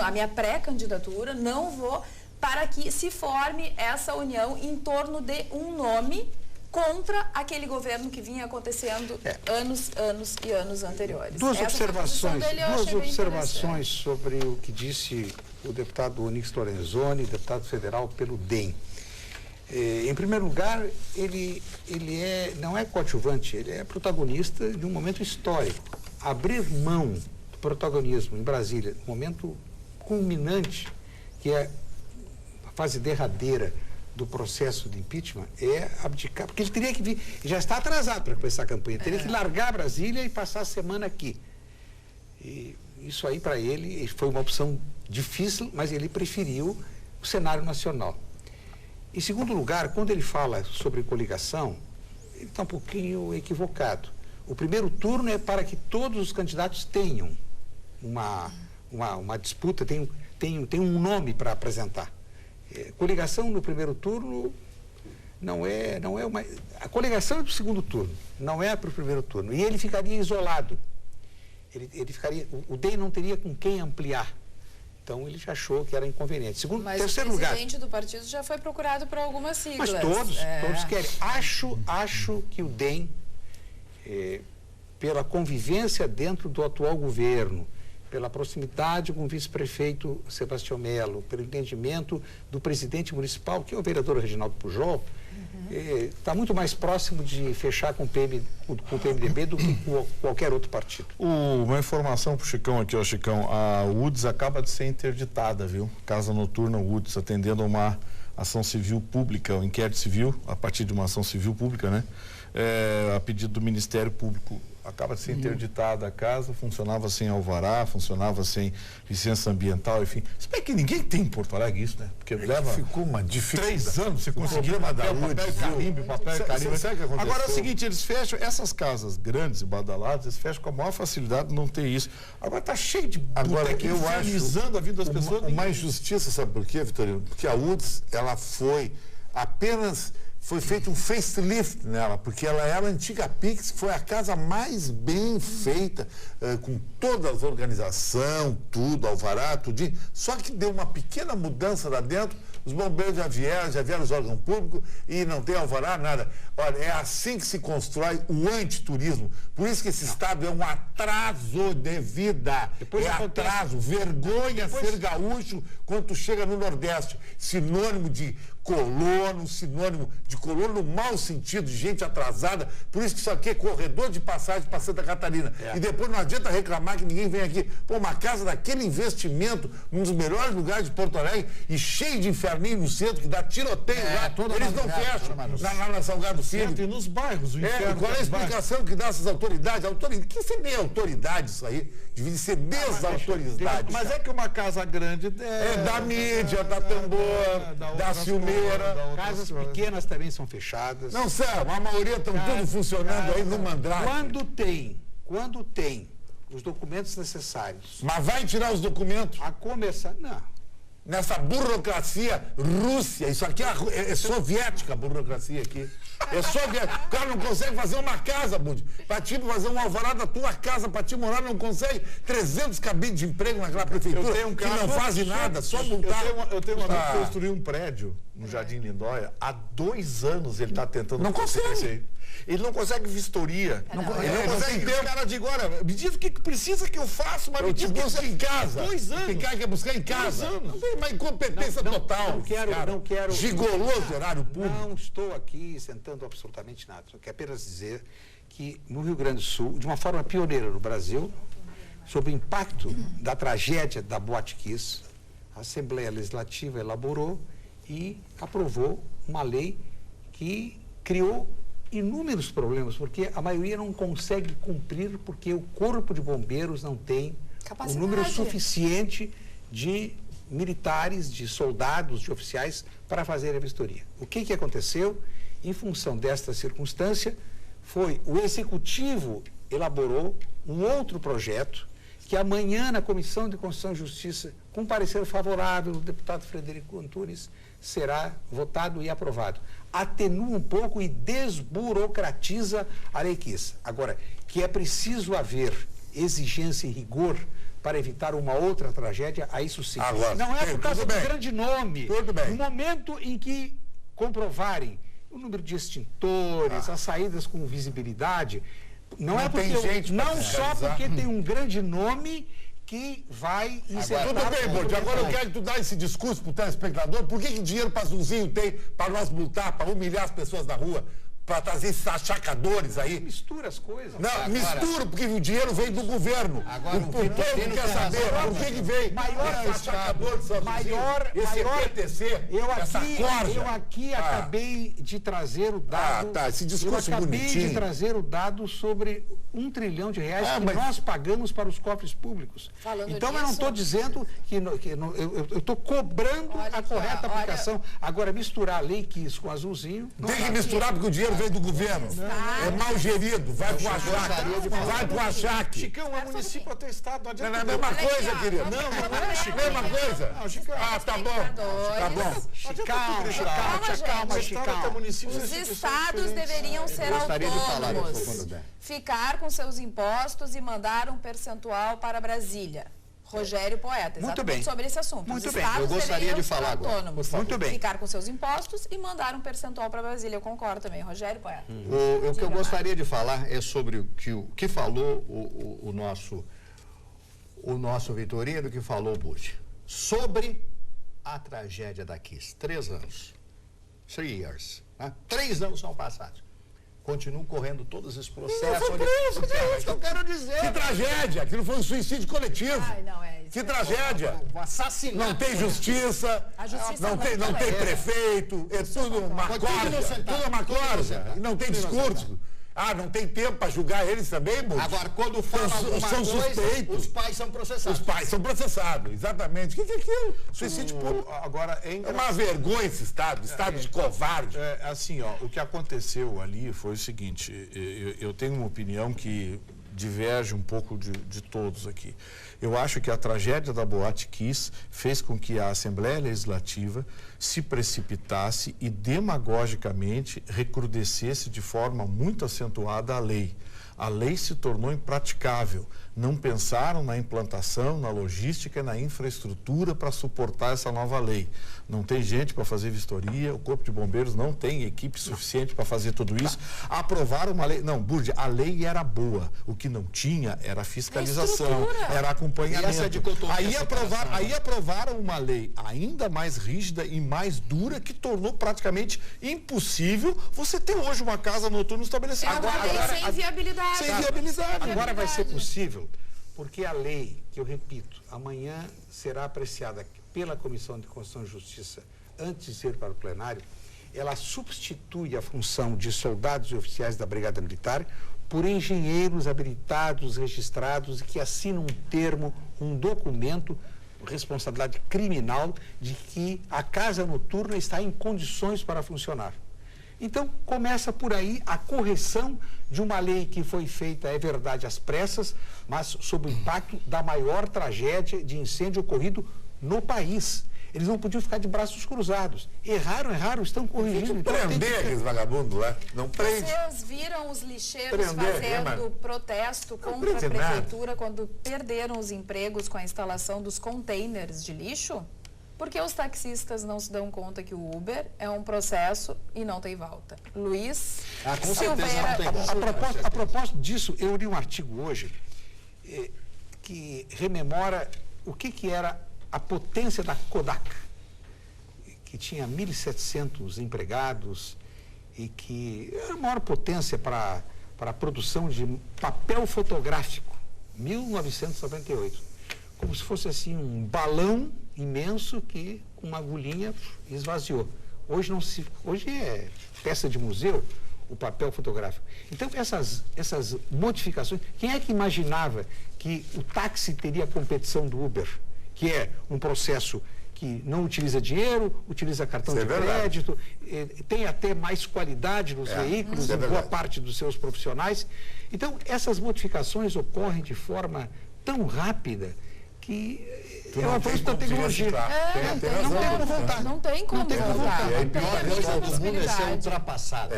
a minha pré-candidatura, não vou, para que se forme essa união em torno de um nome contra aquele governo que vinha acontecendo anos e anos anteriores. Duas observações sobre o que disse o deputado Onyx Lorenzoni, deputado federal pelo DEM. Em primeiro lugar, ele não é coadjuvante, ele é protagonista de um momento histórico. Abrir mão do protagonismo em Brasília, um momento culminante, que é a fase derradeira do processo de impeachment, é abdicar, porque ele teria que vir, já está atrasado para começar a campanha, teria que largar Brasília e passar a semana aqui. E isso aí para ele foi uma opção difícil, mas ele preferiu o cenário nacional. Em segundo lugar, quando ele fala sobre coligação, ele está um pouquinho equivocado. O primeiro turno é para que todos os candidatos tenham uma disputa, tem um nome para apresentar. Coligação no primeiro turno não é uma... A coligação é para o segundo turno, não é para o primeiro turno. E ele ficaria isolado. Ele ficaria... O DEM não teria com quem ampliar. Então, ele já achou que era inconveniente. Terceiro lugar... Mas o presidente do partido já foi procurado por algumas siglas. Mas todos querem. Acho que o DEM, pela convivência dentro do atual governo, pela proximidade com o vice-prefeito Sebastião Melo, pelo entendimento do presidente municipal, que é o vereador Reginaldo Pujol, está muito mais próximo de fechar com o PMDB do que com qualquer outro partido. Uma informação para o Chicão aqui, Chicão, a UDS acaba de ser interditada, viu? Casa Noturna UDS, atendendo a uma ação civil pública, um inquérito civil, a partir de uma ação civil pública, né? A pedido do Ministério Público. Acaba de ser interditada a casa, funcionava sem alvará, funcionava sem licença ambiental, enfim. Se bem que ninguém tem em Porto Alegre isso, né? Porque leva ficou uma dificuldade. 3 anos você conseguiu papel carimbo. Agora é o seguinte, eles fecham essas casas grandes e badaladas, eles fecham com a maior facilidade, não tem isso. Agora tá cheio de botequim infernizando a vida das pessoas. Mais justiça, sabe por quê, Vitorino? Porque a UDS, ela foi feito um facelift nela, porque ela era a antiga Pix, que foi a casa mais bem feita, com toda a organização, tudo, alvará, tudinho. Só que deu uma pequena mudança lá dentro, os bombeiros já vieram os órgãos públicos e não tem alvará, nada. Olha, é assim que se constrói o antiturismo. Por isso que esse estado é um atraso de vida. Atraso, vergonha ser gaúcho quando tu chega no Nordeste. Sinônimo de sinônimo de colono no mau sentido, de gente atrasada. Por isso que isso aqui é corredor de passagem para Santa Catarina. E depois não adianta reclamar que ninguém vem aqui. Pô, uma casa daquele investimento, num dos melhores lugares de Porto Alegre, e cheio de inferninho no centro, que dá tiroteio lá. Eles não fecham lá na Salgado Filho. E nos bairros, o inferno. Qual é a explicação que dá essas autoridades? Que isso nem é autoridade, isso aí. Devia ser desautoridade. Mas é que uma casa grande é da mídia, da Tambor, da Silmeira. Casas pequenas também são fechadas. Não, sério, a maioria estão tudo funcionando aí no Mandrake. Quando tem os documentos necessários. Mas vai tirar os documentos? A começar, não. Nessa burocracia Rússia, isso aqui é soviética a burocracia aqui. É soviética. O cara não consegue fazer uma casa, Budi. Para ti fazer um alvará da tua casa, para ti morar, não consegue. 300 cabides de emprego naquela prefeitura que não fazem nada, só multar. Eu tenho um amigo que construiu um prédio no Jardim Lindóia. Há 2 anos ele está tentando... Não consegue. Ele não consegue vistoria. Ele não consegue ter. Os caras de agora, me diz o que precisa que eu faço, mas eu te busco em casa. 2 anos. Tem cara que quer buscar em casa. 2 anos. Não tem uma incompetência total. Não quero. Gigoloso horário público. Não estou aqui sentando absolutamente nada. Só quero apenas dizer que no Rio Grande do Sul, de uma forma pioneira no Brasil, sob o impacto da tragédia da Boate Kiss, a Assembleia Legislativa elaborou e aprovou uma lei que criou inúmeros problemas, porque a maioria não consegue cumprir, porque o Corpo de Bombeiros não tem o número suficiente de militares, de soldados, de oficiais para fazer a vistoria. O que aconteceu? Em função desta circunstância, foi o Executivo elaborou um outro projeto que amanhã na Comissão de Constituição e Justiça, com parecer favorável do deputado Frederico Antunes, será votado e aprovado. Atenua um pouco e desburocratiza a Lei Kiss. Agora, que é preciso haver exigência e rigor para evitar uma outra tragédia, a isso sim. Agora, não é por causa do grande nome. Tudo bem. No momento em que comprovarem o número de extintores, as saídas com visibilidade, não é porque não só porque tem um grande nome que vai incentivar... Tudo bem, Bode. Agora eu quero que tu dá esse discurso pro telespectador. Por que dinheiro para Azulzinho tem para nós multar, para humilhar as pessoas na rua? Para trazer esses achacadores aí. Mistura as coisas. Não, agora, mistura, porque o dinheiro vem do governo. Agora, o povo quer saber por que vem esse achacador de São esse PTC, eu aqui acabei de trazer o dado... esse discurso bonitinho. Eu acabei de trazer o dado sobre R$1 trilhão que nós pagamos para os cofres públicos. Então, eu não estou dizendo que... eu estou cobrando a correta aplicação. Agora, misturar a Lei Kiss com Azulzinho... Tem que misturar, porque o dinheiro vem do governo. É mal gerido. Vai pro achaque. Vai pro achaque. Chicão, é município até estado. Não é a mesma coisa, querido. Não é, Chicão. Mesma coisa. Tá bom. Calma, Chicão. Os estados deveriam ser autônomos. Ficar com seus impostos e mandar um percentual para Brasília. Rogério Poeta, exatamente sobre esse assunto. Muito bem, eu gostaria de falar agora. Muito bem. Ficar com seus impostos e mandar um percentual para Brasília. Eu concordo também, Rogério Poeta. O que eu gostaria de falar é sobre o que falou o nosso Vitorino, que falou o Budi. Sobre a tragédia da Kiss. 3 anos. 3 years. Né? 3 anos são passados. Continuam correndo todos esses processos. É isso que eu quero dizer. Que tragédia! Aquilo foi um suicídio coletivo. Que tragédia! Um assassinato. Não tem justiça. Não tem prefeito. É tudo uma corja. Tudo uma corja. E não tem discurso. Não tem tempo para julgar eles também, moço? Agora, quando falam são suspeitos. Os pais são processados. Os pais são processados, exatamente. O que é aquilo? Suicídio público. Agora, é uma vergonha esse Estado de covarde. Assim, o que aconteceu ali foi o seguinte, eu tenho uma opinião que diverge um pouco de todos aqui. Eu acho que a tragédia da Boate Kiss fez com que a Assembleia Legislativa se precipitasse e demagogicamente recrudescesse de forma muito acentuada a lei. A lei se tornou impraticável. não pensaram na implantação, na logística e na infraestrutura para suportar essa nova lei. Não tem gente para fazer vistoria, o Corpo de Bombeiros não tem equipe suficiente para fazer tudo isso. Aprovaram uma lei... Não, Burdi, a lei era boa. O que não tinha era a fiscalização, era acompanhamento. Aí aprovaram uma lei ainda mais rígida e mais dura que tornou praticamente impossível você ter hoje uma casa noturna estabelecida. Sem viabilidade. Sem viabilidade. Agora vai ser possível, porque a lei, que eu repito, amanhã será apreciada pela Comissão de Constituição e Justiça antes de ser para o plenário, ela substitui a função de soldados e oficiais da Brigada Militar por engenheiros habilitados, registrados e que assinam um termo, um documento, responsabilidade criminal de que a casa noturna está em condições para funcionar. Então, começa por aí a correção de uma lei que foi feita, é verdade, às pressas, mas sob o impacto da maior tragédia de incêndio ocorrido no país. Eles não podiam ficar de braços cruzados. Erraram, estão corrigindo. Então, prender aqueles vagabundos lá. Não prende. Vocês viram os lixeiros fazendo protesto contra a prefeitura quando perderam os empregos com a instalação dos containers de lixo? Porque os taxistas não se dão conta que o Uber é um processo e não tem volta. Luiz Silveira. A propósito disso, eu li um artigo hoje que rememora o que era a potência da Kodak, que tinha 1.700 empregados e que era a maior potência para a produção de papel fotográfico, 1998. Como se fosse assim um balão imenso que com uma agulhinha esvaziou. Hoje é peça de museu o papel fotográfico. Então essas modificações, quem é que imaginava que o táxi teria a competição do Uber, que é um processo que não utiliza dinheiro, utiliza cartão de crédito, tem até mais qualidade nos veículos, em boa parte dos seus profissionais. Então essas modificações ocorrem de forma tão rápida que é uma coisa da tecnologia. Não tem como voltar. E pior, todo mundo é ser ultrapassado.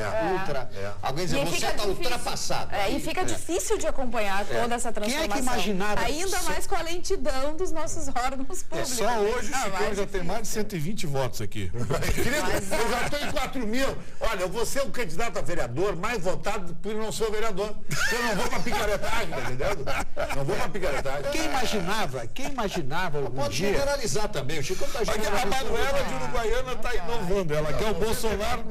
Alguém diz, você está ultrapassado. E fica difícil de acompanhar toda essa transformação. Quem é que imaginava? Ainda mais com a lentidão dos nossos órgãos públicos. Só hoje o Chicão já tem mais de 120 votos aqui. Querido, eu já estou em 4 mil. Olha, eu vou ser o candidato a vereador mais votado por não ser o vereador. Eu não vou para picaretagem, tá entendendo? Não vou para picaretagem. Quem imaginava algum pode dia... generalizar também, o Chico está A generalizando. Manuela de Uruguaiana está inovando. Ela quer o Bolsonaro.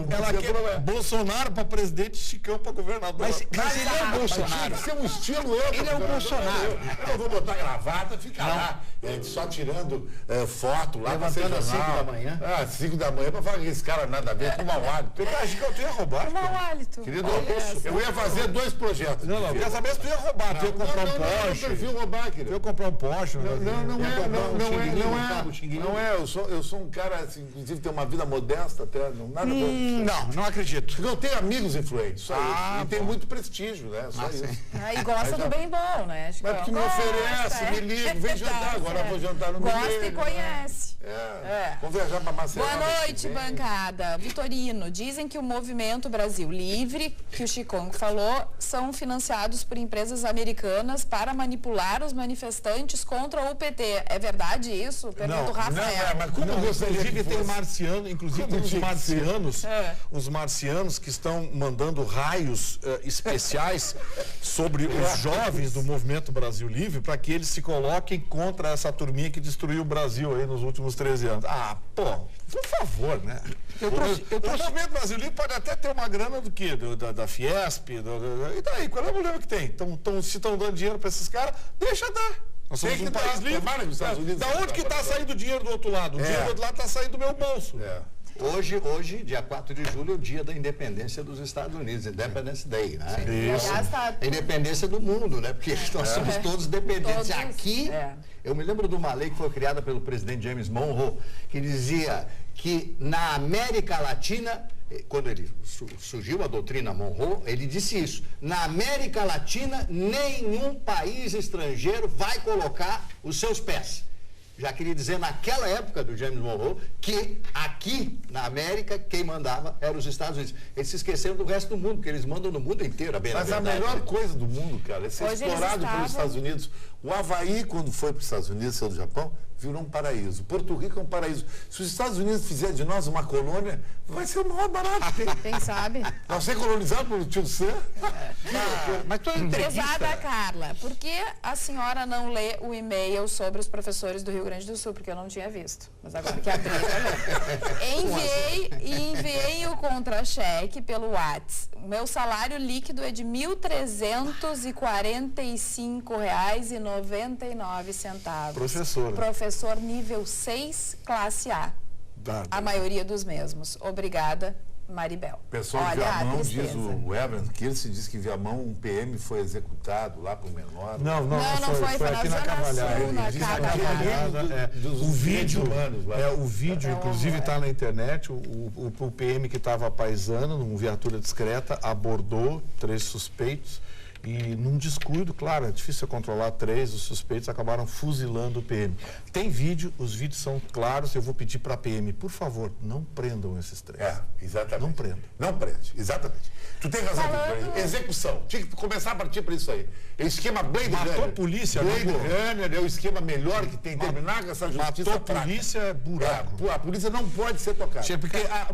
Ela quer Bolsonaro para presidente, Chicão para governador. Mas ele é o Bolsonaro. Tem que ser um estilo outro. Ele é o Bolsonaro. Eu não vou botar gravata, fica lá. Só tirando foto lá. Levantando às 5 da manhã. 5 da manhã para falar que esse cara nada a ver com mau hálito. Eu acho que eu tenho roubado. Mau hálito. Querido, eu ia fazer 2 projetos. Não, quer saber se tu ia roubar. Tu ia comprar um Porsche. Eu prefiro roubar, querido. Tu ia comprar um Porsche. Não é. Eu sou um cara, assim, inclusive, tem uma vida modesta até. Nada não acredito. Porque eu tenho amigos influentes, só isso. E tem muito prestígio, né? Só isso. E gosta do bem bom, né? Mas porque me oferece, me liga, vem jantar. Agora eu vou jantar no Gosta e conhece. Vou viajar para Maceió. Boa noite, bancada. Vitorino, dizem que o Movimento Brasil Livre, que o Chicão falou, são financiados por empresas americanas para manipular os manifestantes contra o PT. É verdade isso? Pergunta o Rafael. Mas como inclusive tem marciano, inclusive tem os marcianos que estão mandando raios especiais sobre os jovens do Movimento Brasil Livre para que eles se coloquem contra essa turminha que destruiu o Brasil aí nos últimos 13 anos. Por favor, né? O Movimento Brasil Livre pode até ter uma grana do quê? Da Fiesp, e daí? Qual é o problema que tem? Se estão dando dinheiro para esses caras, deixa dar. Nós somos um país livre. Da onde que está saindo o dinheiro do outro lado? O dinheiro do outro lado está saindo do meu bolso. Hoje, dia 4 de julho, é o dia da independência dos Estados Unidos, Independence Day, né? Isso. A independência do mundo, né? Porque nós somos todos dependentes. Aqui, eu me lembro de uma lei que foi criada pelo presidente James Monroe, que dizia que na América Latina, quando ele surgiu a doutrina Monroe, ele disse isso: na América Latina, nenhum país estrangeiro vai colocar os seus pés. já queria dizer, naquela época do James Monroe, que aqui na América, quem mandava eram os Estados Unidos. Eles se esqueceram do resto do mundo, porque eles mandam no mundo inteiro, Mas a melhor coisa do mundo, cara, é ser explorado pelos Estados Unidos. O Havaí, quando foi para os Estados Unidos, saiu do Japão, virou um paraíso. Porto Rico é um paraíso. Se os Estados Unidos fizerem de nós uma colônia, vai ser o maior barato. Quem sabe? Nós ser colonizados pelo tio Sam. Mas toda entrevista... Prezada Carla, por que a senhora não lê o e-mail sobre os professores do Rio Grande do Sul? Porque eu não tinha visto. Mas agora que abri, enviei o contra-cheque pelo WhatsApp. Meu salário líquido é de R$ 1.345,99. Professor nível 6, classe A. A maioria dos mesmos. Obrigada, Maribel. O pessoal de Viamão diz, o Everett, que ele se diz que em Viamão um PM foi executado lá por menor. Não foi aqui na Cavalhada. O vídeo, inclusive está na internet, o PM que estava paisano, numa viatura discreta, abordou 3 suspeitos e num descuido, claro, é difícil controlar 3, os suspeitos acabaram fuzilando o PM. Tem vídeo, os vídeos são claros, eu vou pedir para a PM, por favor, não prendam esses 3. Exatamente. Não prendam. Não prende, exatamente. Tu tem razão, execução. Tinha que começar a partir para isso aí. É o esquema Blade Runner. Matou polícia, Blade Runner é o esquema melhor que tem. Terminar com essa justiça Matou polícia é buraco. A polícia não pode ser tocada.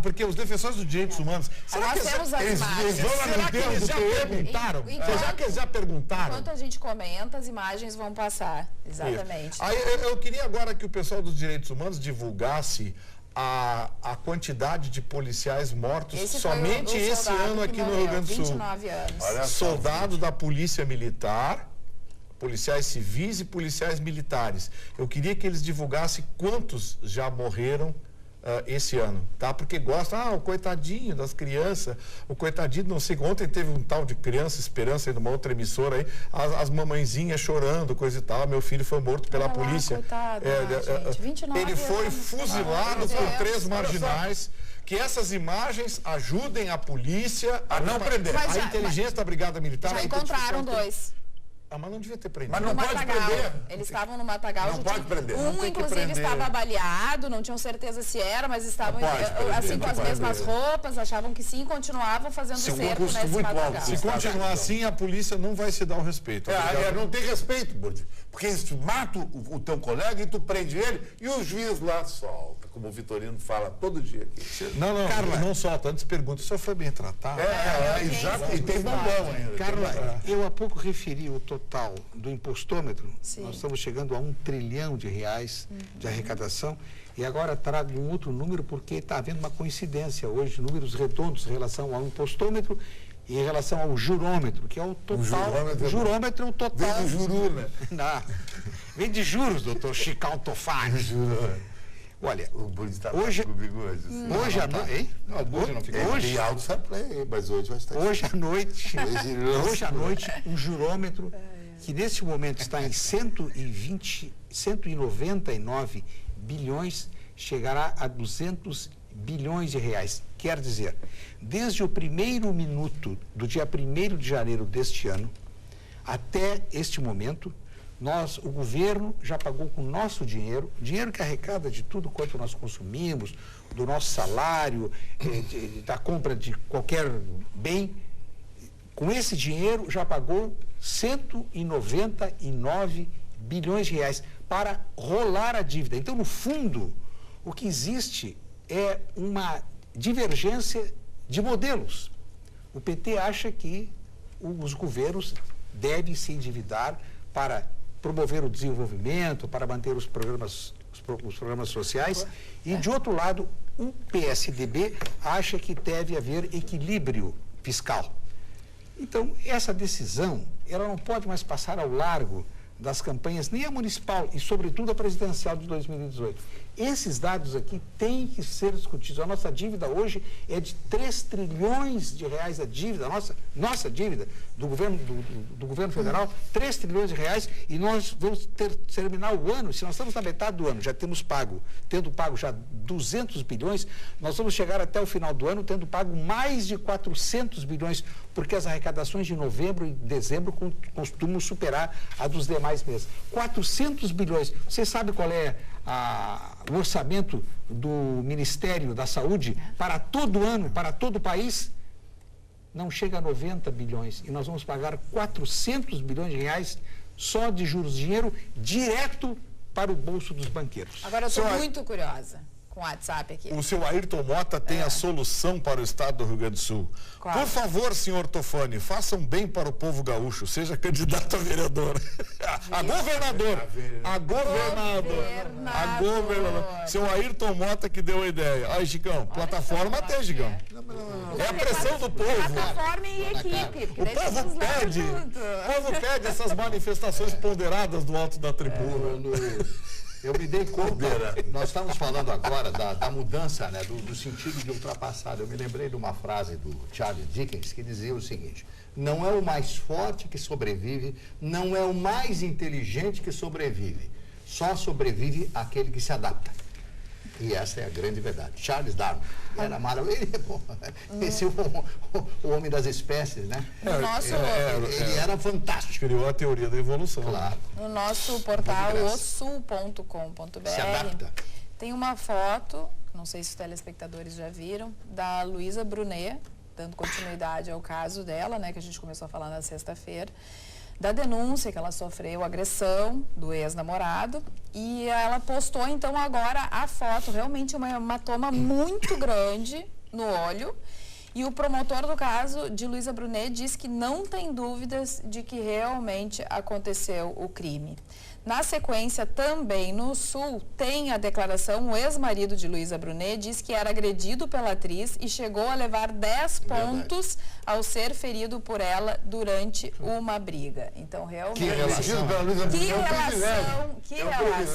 Porque os defensores dos direitos humanos... Nós temos as imagens. Será que eles já perguntaram? Será que eles já perguntaram? Enquanto a gente comenta, as imagens vão passar. Exatamente. Aí eu queria agora que o pessoal dos direitos humanos divulgasse a quantidade de policiais mortos somente esse ano aqui no Rio Grande do Sul. 29 anos. Soldados da Polícia Militar, policiais civis e policiais militares. Eu queria que eles divulgassem quantos já morreram esse ano, tá? Porque gosta, o coitadinho das crianças, o coitadinho, não sei, ontem teve um tal de Criança Esperança aí numa outra emissora aí, as mamãezinhas chorando, coisa e tal, meu filho foi morto pela polícia. Coitado, gente, 29 ele foi anos. fuzilado por 3 marginais. Que essas imagens ajudem a polícia a não prender. A inteligência da Brigada Militar... Já encontraram 2. Mas não devia ter prendido. Mas não pode prender. Eles estavam no matagal. Não pode prender. Inclusive, estava baleado, não tinham certeza se era, mas estavam assim com as mesmas roupas, achavam que sim, continuavam fazendo cerco nesse matagal. Se continuar assim, a polícia não vai se dar o respeito. Não tem respeito, Burdi. Porque tu mata o teu colega e tu prende ele e o juiz lá solta, como o Vitorino fala todo dia aqui. Não, Carla, não solta. Antes pergunta, o senhor foi bem tratado? Exato. E tem bombom ainda. Carla, eu há pouco referi o total do impostômetro. Sim. Nós estamos chegando a R$ 1 trilhão de arrecadação. E agora trago um outro número, porque está havendo uma coincidência hoje, números redondos em relação ao impostômetro e em relação ao jurômetro, que é o total. O jurômetro é o total. Vem do juru, né? Não. Vem de juros, doutor Chicão Tofani. Olha, o Burdi está hoje comigo hoje. Hoje à noite, hein? Não, o Burdi não fica. Tem alto saplay, mas hoje vai estar. Hoje à noite, um jurômetro que nesse momento está em 199 bilhões, chegará a 200 bilhões de reais. Quer dizer, desde o primeiro minuto do dia 1º de janeiro deste ano, até este momento, o governo já pagou com o nosso dinheiro que arrecada de tudo quanto nós consumimos, do nosso salário, da compra de qualquer bem. Com esse dinheiro já pagou 199 bilhões de reais para rolar a dívida. Então, no fundo, o que existe é uma divergência de modelos. O PT acha que os governos devem se endividar para promover o desenvolvimento, para manter os programas sociais, e, de outro lado, o PSDB acha que deve haver equilíbrio fiscal. Então, essa decisão, ela não pode mais passar ao largo das campanhas, nem a municipal e, sobretudo, a presidencial de 2018. Esses dados aqui têm que ser discutidos. A nossa dívida hoje é de 3 trilhões de reais, a dívida, nossa dívida do governo federal, 3 trilhões de reais, e nós vamos terminar o ano, se nós estamos na metade do ano, já tendo pago já 200 bilhões, nós vamos chegar até o final do ano tendo pago mais de 400 bilhões, porque as arrecadações de novembro e dezembro costumam superar a dos demais meses. 400 bilhões. Você sabe qual é o orçamento do Ministério da Saúde para todo ano, para todo o país, não chega a 90 bilhões. E nós vamos pagar 400 bilhões de reais só de juros, dinheiro direto para o bolso dos banqueiros. Agora eu estou muito curiosa com o WhatsApp aqui. O seu Ayrton Mota tem a solução para o estado do Rio Grande do Sul. Qual? Por favor, senhor Tofani, faça um bem para o povo gaúcho. Seja candidato a vereador. A governador. A governador. A governador. Seu Ayrton Mota que deu a ideia. Aí, Chicão, plataforma tem, Chicão. É a pressão do povo. Plataforma e equipe. O povo pede. O povo pede essas manifestações ponderadas do alto da tribuna. Eu me dei conta, nós estamos falando agora da mudança, né, do sentido de ultrapassado. Eu me lembrei de uma frase do Charles Dickens que dizia o seguinte: não é o mais forte que sobrevive, não é o mais inteligente que sobrevive, só sobrevive aquele que se adapta. E essa é a grande verdade. Charles Darwin era maravilhoso. Esse é o homem das espécies, né? Ele era fantástico. Criou a teoria da evolução. Claro. No nosso portal osul.com.br se adapta. Tem uma foto, não sei se os telespectadores já viram, da Luísa Brunet, dando continuidade ao caso dela, né, que a gente começou a falar na sexta-feira, da denúncia que ela sofreu, agressão do ex-namorado, e ela postou então agora a foto, realmente uma hematoma muito grande no olho, e o promotor do caso de Luísa Brunet diz que não tem dúvidas de que realmente aconteceu o crime. Na sequência, também no Sul, tem a declaração, o ex-marido de Luísa Brunet diz que era agredido pela atriz e chegou a levar 10 pontos ao ser ferido por ela durante uma briga. Então, realmente... Que relação? Que relação?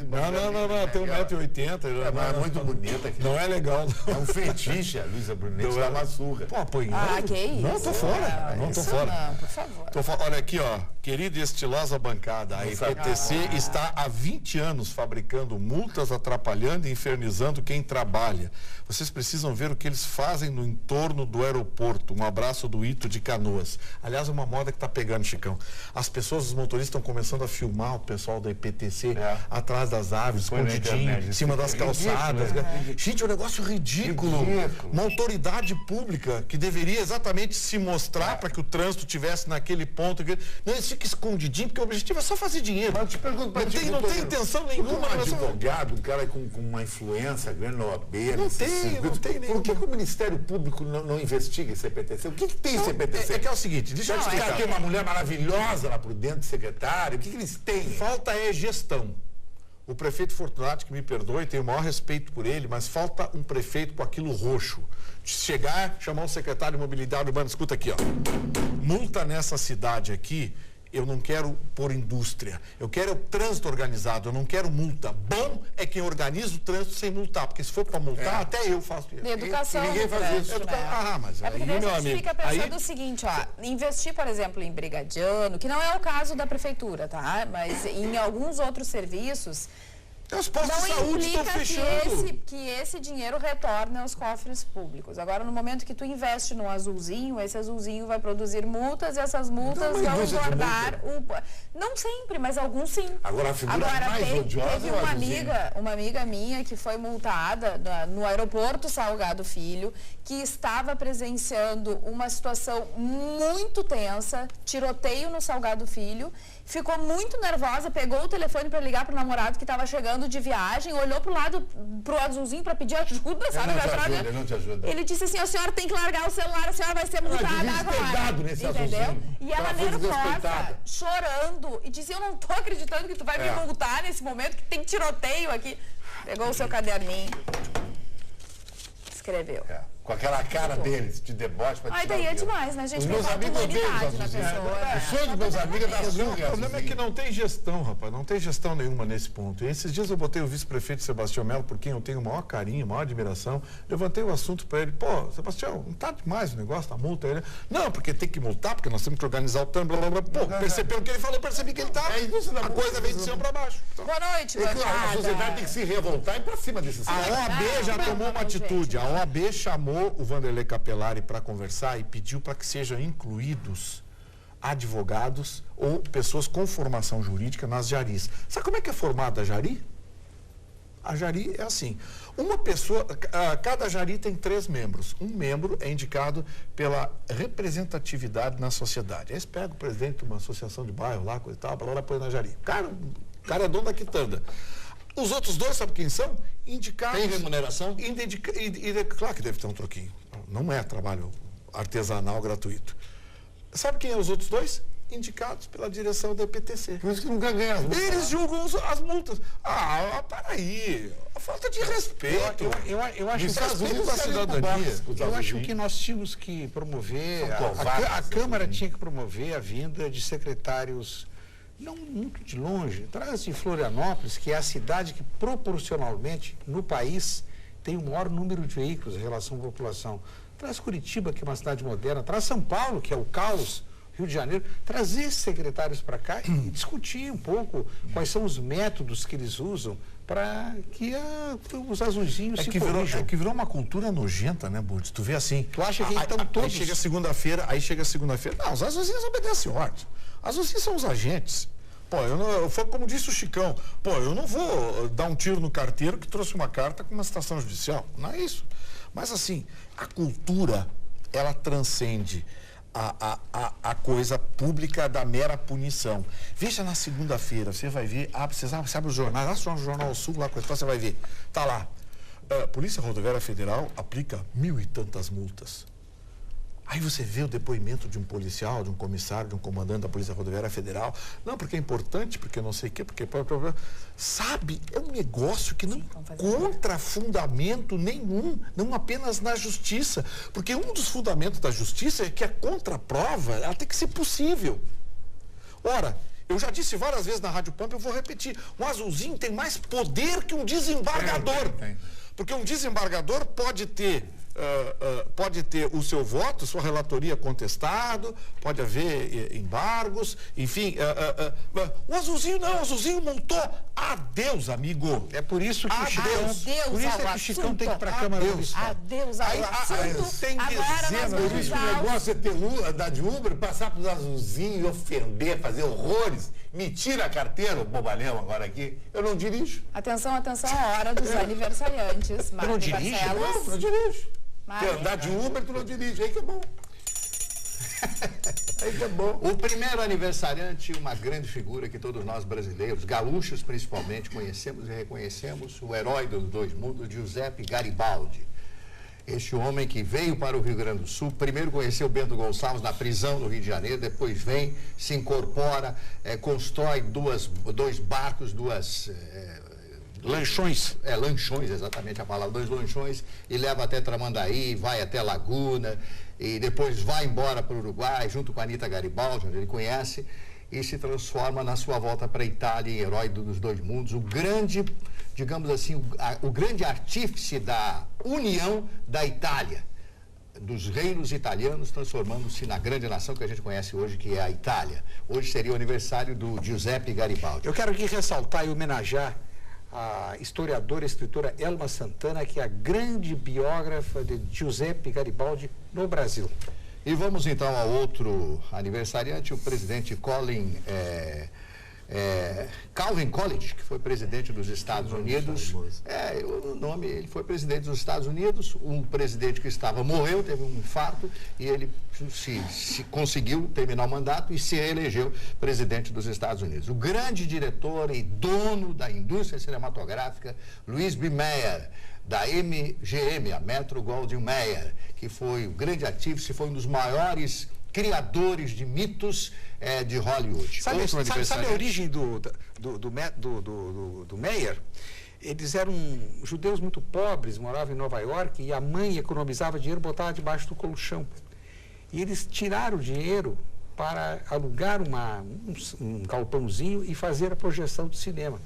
Não, tem 1,80 m. É muito bonita. Não é legal. É um fetiche, a Luísa Brunet está uma surra. Pô, apanhando. Que isso? Não, tô fora. Não, tô fora. Não, por favor. Olha aqui, ó. Querida e estilosa bancada, a IPTC está há 20 anos fabricando multas, atrapalhando e infernizando quem trabalha. Vocês precisam ver o que eles fazem no entorno do aeroporto. Um abraço do Ito de Canoas. Aliás, é uma moda que está pegando, Chicão. As pessoas, os motoristas estão começando a filmar o pessoal da IPTC atrás das árvores, escondidinho, em cima das calçadas. Gente, é um negócio ridículo. Uma autoridade pública que deveria exatamente se mostrar para que o trânsito tivesse naquele ponto. Não, eles ficam escondidinho, porque o objetivo é só fazer dinheiro. Mas te pergunto, não tem intenção nenhuma. Um advogado, um cara com uma influência grande na OAB. Não tem nenhum. Por que o Ministério Público não investiga esse CPTC? O que tem esse CPTC? É que é o seguinte, deixa eu te explicar. Tem uma mulher maravilhosa lá por dentro, secretário. O que eles têm? Falta é gestão. O prefeito Fortunato, que me perdoe, tenho o maior respeito por ele, mas falta um prefeito com aquilo roxo. De chegar, chamar o secretário de mobilidade urbana, escuta aqui, ó. Multa nessa cidade aqui, eu não quero por indústria, eu quero o trânsito organizado, eu não quero multa. Bom é quem organiza o trânsito sem multar, porque se for para multar, até eu faço isso. Educação. Ninguém faz isso. Mas aí, meu a gente amigo, fica pensando o seguinte, ó, investir, por exemplo, em brigadiano, que não é o caso da prefeitura, tá? Mas em alguns outros serviços, os postos de saúde estão fechando. Que esse dinheiro retorne aos cofres públicos. Agora, no momento que tu investe no azulzinho, esse azulzinho vai produzir multas e essas multas vão guardar não sempre, mas alguns sim. Agora, a figura mais odiosa teve uma amiga minha que foi multada no aeroporto Salgado Filho, que estava presenciando uma situação muito tensa, tiroteio no Salgado Filho, ficou muito nervosa, pegou o telefone para ligar para o namorado que estava chegando de viagem, olhou pro lado, pro azulzinho para pedir ajuda, sabe? Ele não te ajuda. Ele disse assim, a senhora tem que largar o celular, a senhora vai ser multada agora. Nesse entendeu? azulzinho. E ela nervosa, chorando, e disse, eu não tô acreditando que tu vai me multar nesse momento, que tem tiroteio aqui. Pegou o seu caderninho, escreveu. Com aquela cara deles, de deboche para tirar daí é demais, né, gente? Os meus amigos odeiam os azulzinhos. O sonho dos meus amigos é dar azul. O problema é que não tem gestão, rapaz. Não tem gestão nenhuma nesse ponto. E esses dias eu botei o vice-prefeito Sebastião Melo, por quem eu tenho o maior carinho, maior admiração. Levantei o assunto para ele. Pô, Sebastião, não tá demais o negócio da multa? Ele, não, porque tem que multar, porque nós temos que organizar o trânsito, blá, blá, blá. Pô, percebeu o que ele falou, percebi que ele tá. A coisa vem de cima para baixo. Então, boa noite, a sociedade tem que se revoltar e ir para cima desses A OAB já tomou uma atitude. A OAB chamou o Vanderlei Capelari para conversar e pediu para que sejam incluídos advogados ou pessoas com formação jurídica nas jaris. Sabe como é que é formada a jari? A Jari é assim. Uma pessoa, cada Jari tem 3 membros. Um membro é indicado pela representatividade na sociedade. Aí você pega o presidente de uma associação de bairro lá, coisa e tal, para lá põe na Jari. O cara é dono da quitanda. Os outros 2, sabe quem são? Indicados. Tem remuneração? Claro que deve ter um troquinho. Não é trabalho artesanal gratuito. Sabe quem é os outros 2? Indicados pela direção da EPTC. Por isso que nunca ganha as multas. Eles julgam as multas. Para aí. A falta de respeito. Eu acho Respeito da cidadania. Eu acho que nós tínhamos que promover, a Câmara tinha que promover a vinda de secretários, não muito de longe, traz de Florianópolis, que é a cidade que proporcionalmente no país tem o maior número de veículos em relação à população. Traz Curitiba, que é uma cidade moderna, traz São Paulo, que é o caos, Rio de Janeiro, trazer esses secretários para cá e discutir um pouco quais são os métodos que eles usam para que os azulzinhos se corrijam. É que virou uma cultura nojenta, né, Burdes? Tu vê assim... Tu acha que estão todos... Aí chega segunda-feira... Não, os azulzinhos obedecem ordem. Os azulzinhos são os agentes. Pô, foi como disse o Chicão. Pô, eu não vou dar um tiro no carteiro que trouxe uma carta com uma citação judicial. Não é isso. Mas assim, a cultura, ela transcende a coisa pública da mera punição. Veja na segunda-feira, você vai ver, você abre o jornal, lá no Jornal Sul, lá você vai ver, tá lá, Polícia Rodoviária Federal aplica 1.000 e tantas multas. Aí você vê o depoimento de um policial, de um comissário, de um comandante da Polícia Rodoviária Federal. Não, porque é importante, porque não sei o quê, porque... Sabe, é um negócio que não encontra fundamento nenhum, não apenas na justiça. Porque um dos fundamentos da justiça é que a contraprova, ela tem que ser possível. Ora, eu já disse várias vezes na Rádio Pampa, eu vou repetir, um azulzinho tem mais poder que um desembargador. Porque um desembargador pode ter o seu voto, sua relatoria contestado, pode haver embargos, enfim. O azulzinho não, o azulzinho montou. Adeus, amigo. É por isso que o Chicão tem que ir para a Câmara Municipal. Adeus ao assunto. Tem dezenas. Por isso que o negócio é andar de Uber, passar para os azulzinhos, ofender, fazer horrores. Me tira a carteira, o bobalhão agora aqui. Eu não dirijo. Atenção, a hora dos aniversariantes. Tu não dirige? Não, não dirijo. Se andar de Uber, tu não dirige. Aí que é bom. Aí que é bom. O primeiro aniversariante, uma grande figura que todos nós brasileiros, gaúchos principalmente, conhecemos e reconhecemos, o herói dos 2 mundos, Giuseppe Garibaldi. Este homem que veio para o Rio Grande do Sul, primeiro conheceu Bento Gonçalves na prisão no Rio de Janeiro, depois vem, se incorpora, constrói 2 barcos, 2... lanchões. Lanchões, exatamente a palavra, 2 lanchões, e leva até Tramandaí, vai até Laguna, e depois vai embora para o Uruguai, junto com a Anita Garibaldi, onde ele conhece, e se transforma na sua volta para a Itália em herói dos 2 mundos, o grande, digamos assim, o grande artífice da união da Itália, dos reinos italianos, transformando-se na grande nação que a gente conhece hoje, que é a Itália. Hoje seria o aniversário do Giuseppe Garibaldi. Eu quero aqui ressaltar e homenagear a historiadora e escritora Elma Santana, que é a grande biógrafa de Giuseppe Garibaldi no Brasil. E vamos então ao outro aniversariante, o presidente Calvin Coolidge, que foi presidente dos Estados Unidos. Ele foi presidente dos Estados Unidos, um presidente que morreu, teve um infarto, e ele se conseguiu terminar o mandato e se reelegeu presidente dos Estados Unidos. O grande diretor e dono da indústria cinematográfica, Louis B. Mayer, da MGM, a Metro-Goldwyn-Mayer, que foi o grande artífice, foi um dos maiores criadores de mitos de Hollywood. Sabe a origem do Mayer? Eles eram judeus muito pobres, moravam em Nova York, e a mãe economizava dinheiro e botava debaixo do colchão. E eles tiraram o dinheiro para alugar um galpãozinho e fazer a projeção de cinema.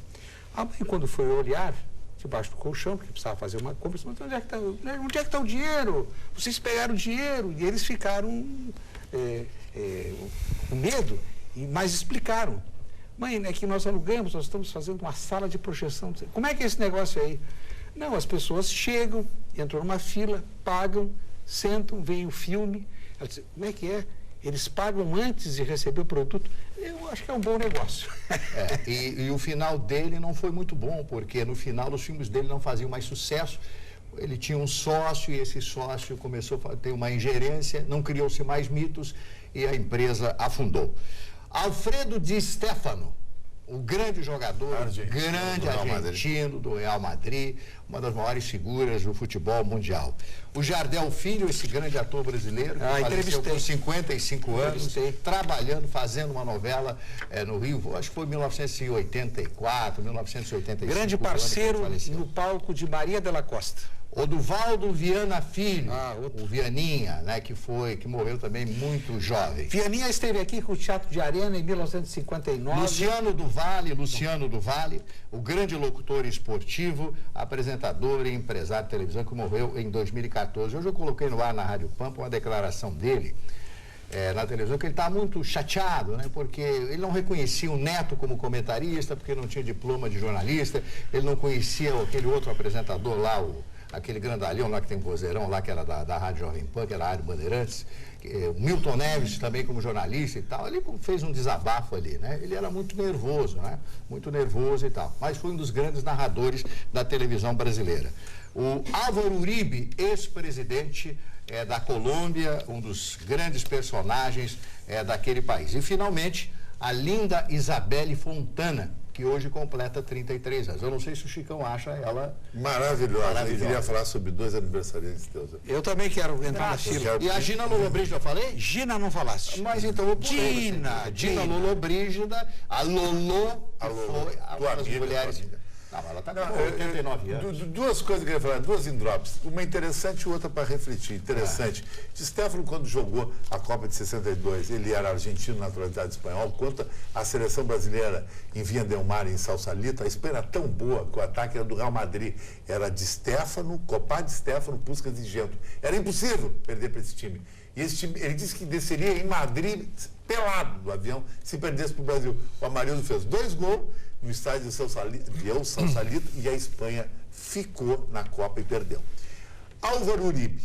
A mãe, quando foi olhar debaixo do colchão, porque precisava fazer uma compra, disse: onde é que está o dinheiro? Vocês pegaram o dinheiro. E eles ficaram com medo, mas explicaram: mãe, é que nós alugamos, nós estamos fazendo uma sala de projeção. Como é que é esse negócio aí? Não, as pessoas chegam, entram numa fila, pagam, sentam, veem o filme. Ela disse: como é que é? eles pagam antes de receber o produto. Eu acho que é um bom negócio. E o final dele não foi muito bom, porque no final os filmes dele não faziam mais sucesso. Ele tinha um sócio e esse sócio começou a ter uma ingerência, não criou-se mais mitos e a empresa afundou. Alfredo Di Stéfano, o grande jogador, argentino do Real Madrid, uma das maiores figuras do futebol mundial. O Jardel Filho, esse grande ator brasileiro, que faleceu com 55 anos, trabalhando, fazendo uma novela no Rio, acho que foi em 1984, 1985. Grande parceiro no palco de Maria de la Costa. Oduvaldo Viana Filho, o Vianinha, né, que morreu também muito jovem. Vianinha esteve aqui com o Teatro de Arena em 1959. Luciano do Vale, o grande locutor esportivo, apresentador e empresário de televisão que morreu em 2014. Hoje eu coloquei no ar na Rádio Pampa uma declaração dele na televisão, que ele está muito chateado, né, porque ele não reconhecia o neto como comentarista, porque não tinha diploma de jornalista, ele não conhecia aquele outro apresentador lá, aquele grandalhão lá que tem um vozeirão lá, que era da Rádio Jovem Pan, que era a Rádio Bandeirantes, o Milton Neves também como jornalista e tal, ele fez um desabafo ali, né? Ele era muito nervoso, né? Muito nervoso e tal, mas foi um dos grandes narradores da televisão brasileira. O Álvaro Uribe, ex-presidente da Colômbia, um dos grandes personagens daquele país. E, finalmente, a linda Isabelle Fontana, que hoje completa 33 anos. Eu não sei se o Chicão acha ela maravilhosa. Eu queria falar sobre 2 aniversariantes teus. Eu também quero entrar na fila. E a Gina Lollobrigida, eu falei? Gina não falaste. Mas então eu pulei. Gina Lollobrigida, a Lolo, que foi uma das mulheres... Não, ela está com 89 anos. Duas coisas que eu queria falar, 2 in drops. Uma interessante e outra para refletir. Interessante. Di Stéfano, quando jogou a Copa de 62, ele era argentino, naturalidade espanhola, quanto a seleção brasileira em Vinha del Mar, em Sausalito, a Espanha era tão boa que o ataque era do Real Madrid. Era Di Stéfano, Copá Di Stéfano, Puskás e Gento. Era impossível perder para esse time. E esse time, ele disse que desceria em Madrid pelado do avião se perdesse para o Brasil. O Amarildo fez 2 gols no estádio de El Sausalito e a Espanha ficou na Copa e perdeu. Álvaro Uribe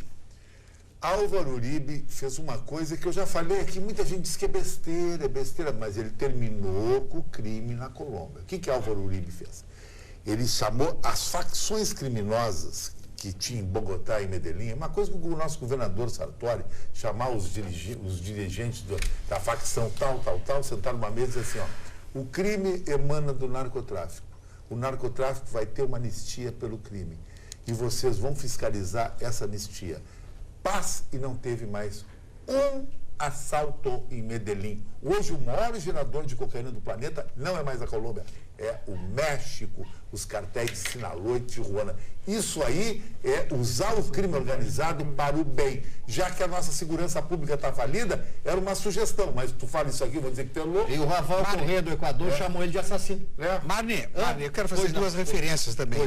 fez uma coisa que eu já falei aqui, muita gente diz que é besteira, mas ele terminou com o crime na Colômbia. O que Álvaro Uribe fez? Ele chamou as facções criminosas que tinha em Bogotá e Medellín, uma coisa que o nosso governador Sartori chamar os dirigentes da facção tal, sentar numa mesa e dizer assim, o crime emana do narcotráfico. O narcotráfico vai ter uma anistia pelo crime. E vocês vão fiscalizar essa anistia. Paz, e não teve mais um assalto em Medellín. Hoje, o maior gerador de cocaína do planeta não é mais a Colômbia, é o México, os cartéis de Sinaloa e Tijuana. Isso aí é usar o crime organizado para o bem. Já que a nossa segurança pública está falida, era uma sugestão, mas tu fala isso aqui, vou dizer que tu é louco. E o Rafael Corrêa do Equador chamou ele de assassino. Marne, eu quero fazer 2 referências também.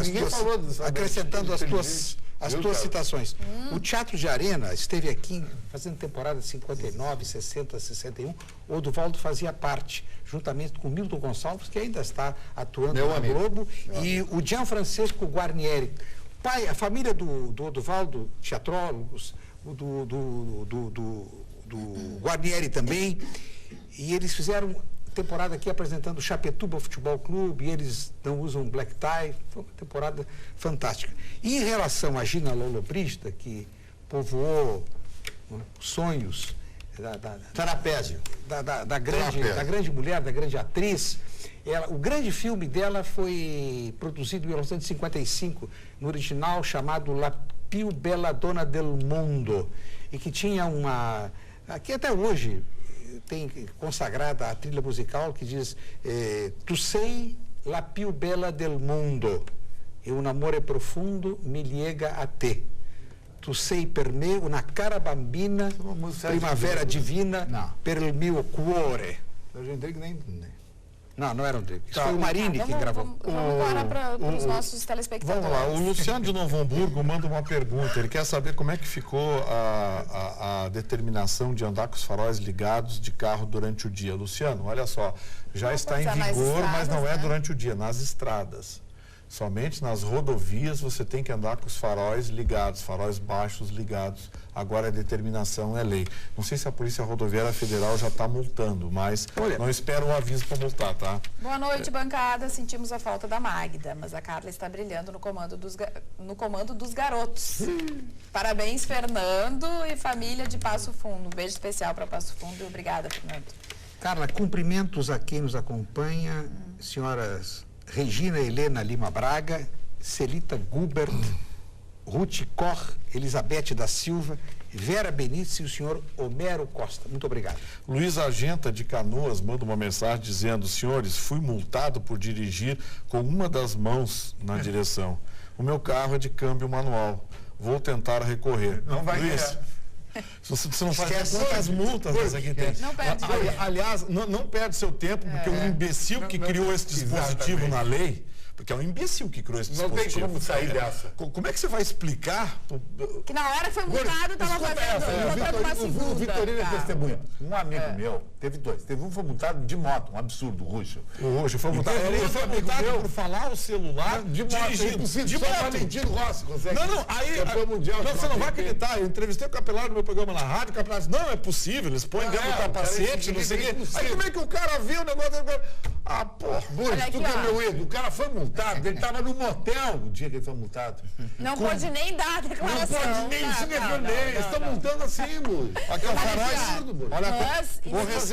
Ninguém falou disso. Acrescentando as tuas citações. O Teatro de Arena esteve aqui fazendo temporada de 59, 60, 61. O Oduvaldo fazia parte, juntamente com Milton Gonçalves, que ainda está atuando na Globo, e o Gianfrancesco Guarnieri. A família do Oduvaldo, teatrólogos, do Guarnieri também, e eles fizeram temporada aqui apresentando o Chapecó Futebol Clube, e eles não usam black tie, foi uma temporada fantástica. E em relação a Gina Lollobrigida, que povoou sonhos da grande mulher, da grande atriz, o grande filme dela foi produzido em 1955, no original chamado La più bella donna del mondo, e que tinha que até hoje tem consagrada a trilha musical que diz Tu sei la più bella del mondo e un amore profundo mi liega a te. Tu sei per me una cara bambina, primavera divina per il mio cuore. Não era o Rodrigo. Isso foi o Marini que gravou. Vamos parar para os nossos telespectadores. Vamos lá, o Luciano de Novo Hamburgo manda uma pergunta. Ele quer saber como é que ficou a determinação de andar com os faróis ligados de carro durante o dia. Luciano, olha só, já está em vigor, mas não é durante o dia, nas estradas. Somente nas rodovias você tem que andar com os faróis ligados, faróis baixos ligados. Agora a determinação é lei. Não sei se a Polícia Rodoviária Federal já está multando, mas não espero um aviso para multar, tá? Boa noite, bancada. Sentimos a falta da Magda, mas a Carla está brilhando no comando dos garotos. Parabéns, Fernando e família de Passo Fundo. Um beijo especial para Passo Fundo e obrigada, Fernando. Carla, cumprimentos a quem nos acompanha, senhoras Regina Helena Lima Braga, Celita Gubert, Ruth Koch, Elizabeth da Silva, Vera Benites e o senhor Homero Costa. Muito obrigado. Luiz Argenta de Canoas manda uma mensagem dizendo: senhores, fui multado por dirigir com uma das mãos na direção. O meu carro é de câmbio manual. Vou tentar recorrer. Não vai Luiz, você não faz quantas multas essa aqui tem. Não perde. Aliás, não perde seu tempo, porque o imbecil que criou esse dispositivo na lei, porque é um imbecil que criou esse dispositivo. Não tem como sair dessa. Como é que você vai explicar? Que na hora foi multado, estava fazendo uma segunda. O Vitorino é testemunha. Um amigo meu, teve dois. Teve um foi multado de moto, um absurdo, o Ruxo. O Ruxo foi multado. Ele foi multado por falar o celular de moto. Dirigindo. De moto. Valentino Rossi consegue. Não, aí... Você não vai acreditar. Eu entrevistei o Capelar no meu programa na rádio, o Capelar disse: não, é possível, eles põem ganho no capacete, não sei o quê. Aí como é que o cara viu o negócio... Ah, porra, tu que é meu ídolo. O cara foi multado, ele estava no motel o dia que ele foi multado. Não pode nem dar a declaração. Não pode nem se defender. Eles estão multando assim, Bui. Aqui é o faróis. Mas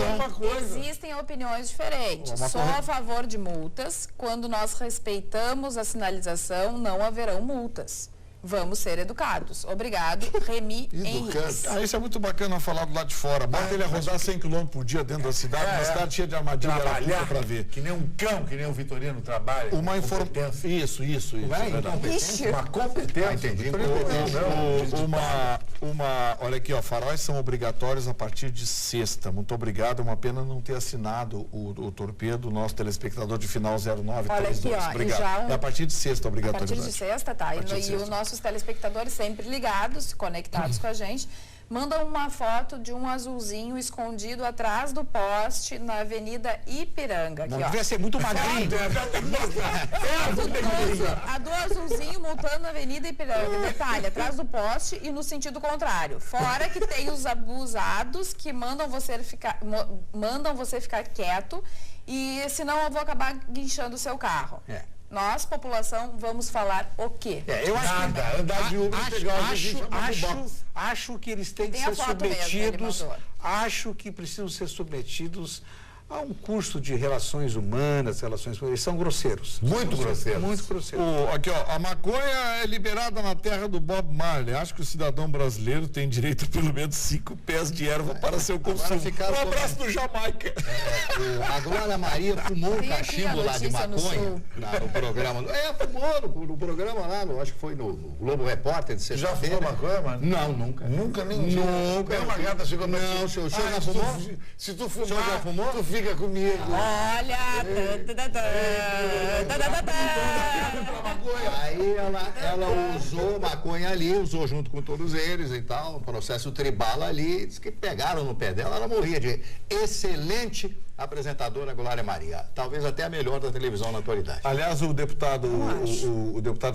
existem opiniões diferentes. Só a favor de multas. Quando nós respeitamos a sinalização, não haverão multas. Vamos ser educados. Obrigado, Remy Henriques. Isso é muito bacana falar do lado de fora. Bota ele a rodar 100 km por dia dentro da cidade, uma cidade cheia de armadilha para ver. Que nem um cão, que nem um Vitorino trabalha. Uma informação. Isso. Uma competência. Entendi. Olha aqui, ó, faróis são obrigatórios a partir de sexta. Muito obrigado. É uma pena não ter assinado o torpedo, nosso telespectador de final 0932. Olha aqui, ó. Obrigado. É a partir de sexta, obrigatoriedade. A partir de sexta, tá. E o nosso os telespectadores sempre ligados, conectados com a gente, mandam uma foto de um azulzinho escondido atrás do poste na Avenida Ipiranga. Aqui, devia ser muito magrinho. A do azulzinho multando na Avenida Ipiranga. Detalhe, atrás do poste e no sentido contrário. Fora que tem os abusados que mandam você ficar quieto e senão eu vou acabar guinchando o seu carro. Nós, população, vamos falar o quê? Eu acho que eles têm que ser submetidos, acho que precisam ser submetidos a um curso de relações humanas, eles são grosseiros. Muito grosseiros. Muito grosseiros. Aqui, ó, a maconha é liberada na terra do Bob Marley. Acho que o cidadão brasileiro tem direito a pelo menos 5 pés de erva para seu consumo. Um abraço do Jamaica. A Glória Maria fumou um cachimbo lá de maconha no programa. Fumou no programa lá, acho que foi no Globo Repórter de sexta-feira. Já fumou maconha, mano? Não, nunca. Nunca, nem um dia. Nunca. Uma gata chegou no Não, o senhor já fumou? Se tu fumar, já fumou? Tu fica comigo. Olha! Aí ela usou maconha ali, usou junto com todos eles e tal, um processo tribal ali, diz que pegaram no pé dela, ela morria de excelente apresentadora Glória Maria, talvez até a melhor da televisão na atualidade. Aliás, o deputado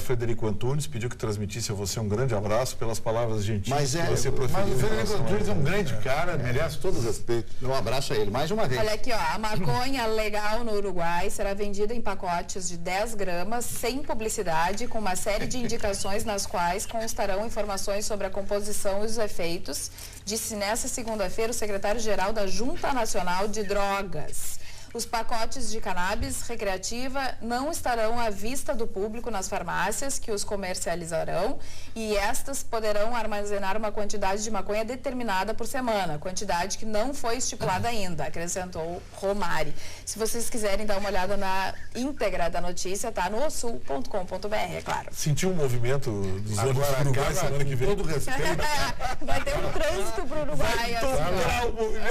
Frederico Antunes pediu que transmitisse a você um grande abraço pelas palavras gentis que você proferiu. Mas o Frederico Antunes é um grande cara, merece todo o respeito. Um abraço a ele, mais uma vez. Olha aqui, ó, a maconha legal no Uruguai será vendida em pacotes de 10 gramas, sem publicidade, com uma série de indicações nas quais constarão informações sobre a composição e os efeitos, disse nesta segunda-feira o secretário-geral da Junta Nacional de Drogas. Os pacotes de cannabis recreativa não estarão à vista do público nas farmácias que os comercializarão e estas poderão armazenar uma quantidade de maconha determinada por semana, quantidade que não foi estipulada ainda, acrescentou Romari. Se vocês quiserem dar uma olhada na íntegra da notícia, tá no osul.com.br, é claro. Sentiu um movimento dos ônibus do Uruguai semana que vem? Todo respeito. Vai ter um trânsito pro Uruguai.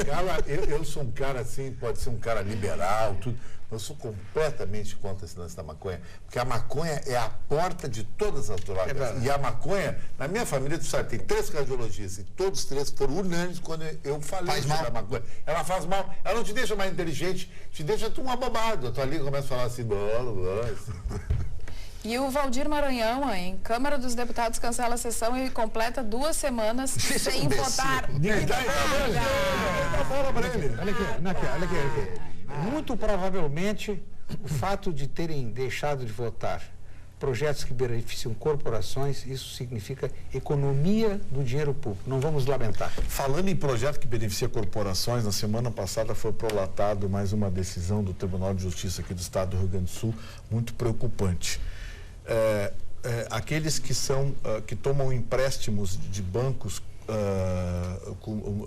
Carla, eu sou um cara assim, pode ser um cara liberal, tudo. Eu sou completamente contra esse lance da maconha, porque a maconha é a porta de todas as drogas. E a maconha, na minha família, tu sabe, tem 3 cardiologistas, e todos os 3 foram unânimes quando eu falei sobre a maconha. Ela faz mal, ela não te deixa mais inteligente, te deixa tu uma bobada. A tua língua começa a falar assim, E o Valdir Maranhão, em Câmara dos Deputados, cancela a sessão e completa 2 semanas sem votar. Olha aqui. Muito provavelmente, o fato de terem deixado de votar projetos que beneficiam corporações, isso significa economia do dinheiro público. Não vamos lamentar. Falando em projeto que beneficia corporações, na semana passada foi prolatado mais uma decisão do Tribunal de Justiça aqui do Estado do Rio Grande do Sul, muito preocupante. Aqueles que tomam empréstimos de bancos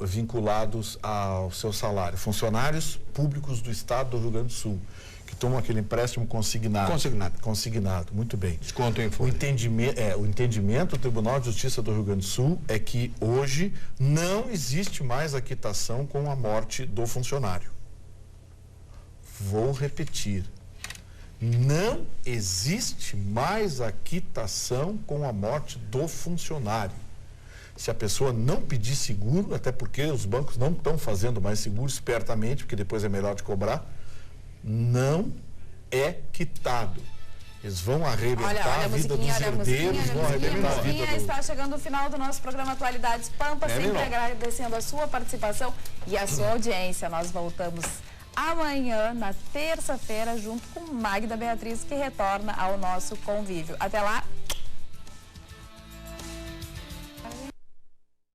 vinculados ao seu salário, funcionários públicos do Estado do Rio Grande do Sul, que tomam aquele empréstimo consignado. Consignado, muito bem. Desconto em folha. O entendimento do Tribunal de Justiça do Rio Grande do Sul é que hoje não existe mais a quitação com a morte do funcionário. Vou repetir. Não existe mais a quitação com a morte do funcionário. Se a pessoa não pedir seguro, até porque os bancos não estão fazendo mais seguro espertamente, porque depois é melhor de cobrar, não é quitado. Eles vão arrebentar a vida dos herdeiros, vão arrebentar a vida Está chegando o final do nosso programa Atualidades Pampa, sempre agradecendo a sua participação e a sua audiência. Nós voltamos amanhã, na terça-feira, junto com Magda Beatriz, que retorna ao nosso convívio. Até lá!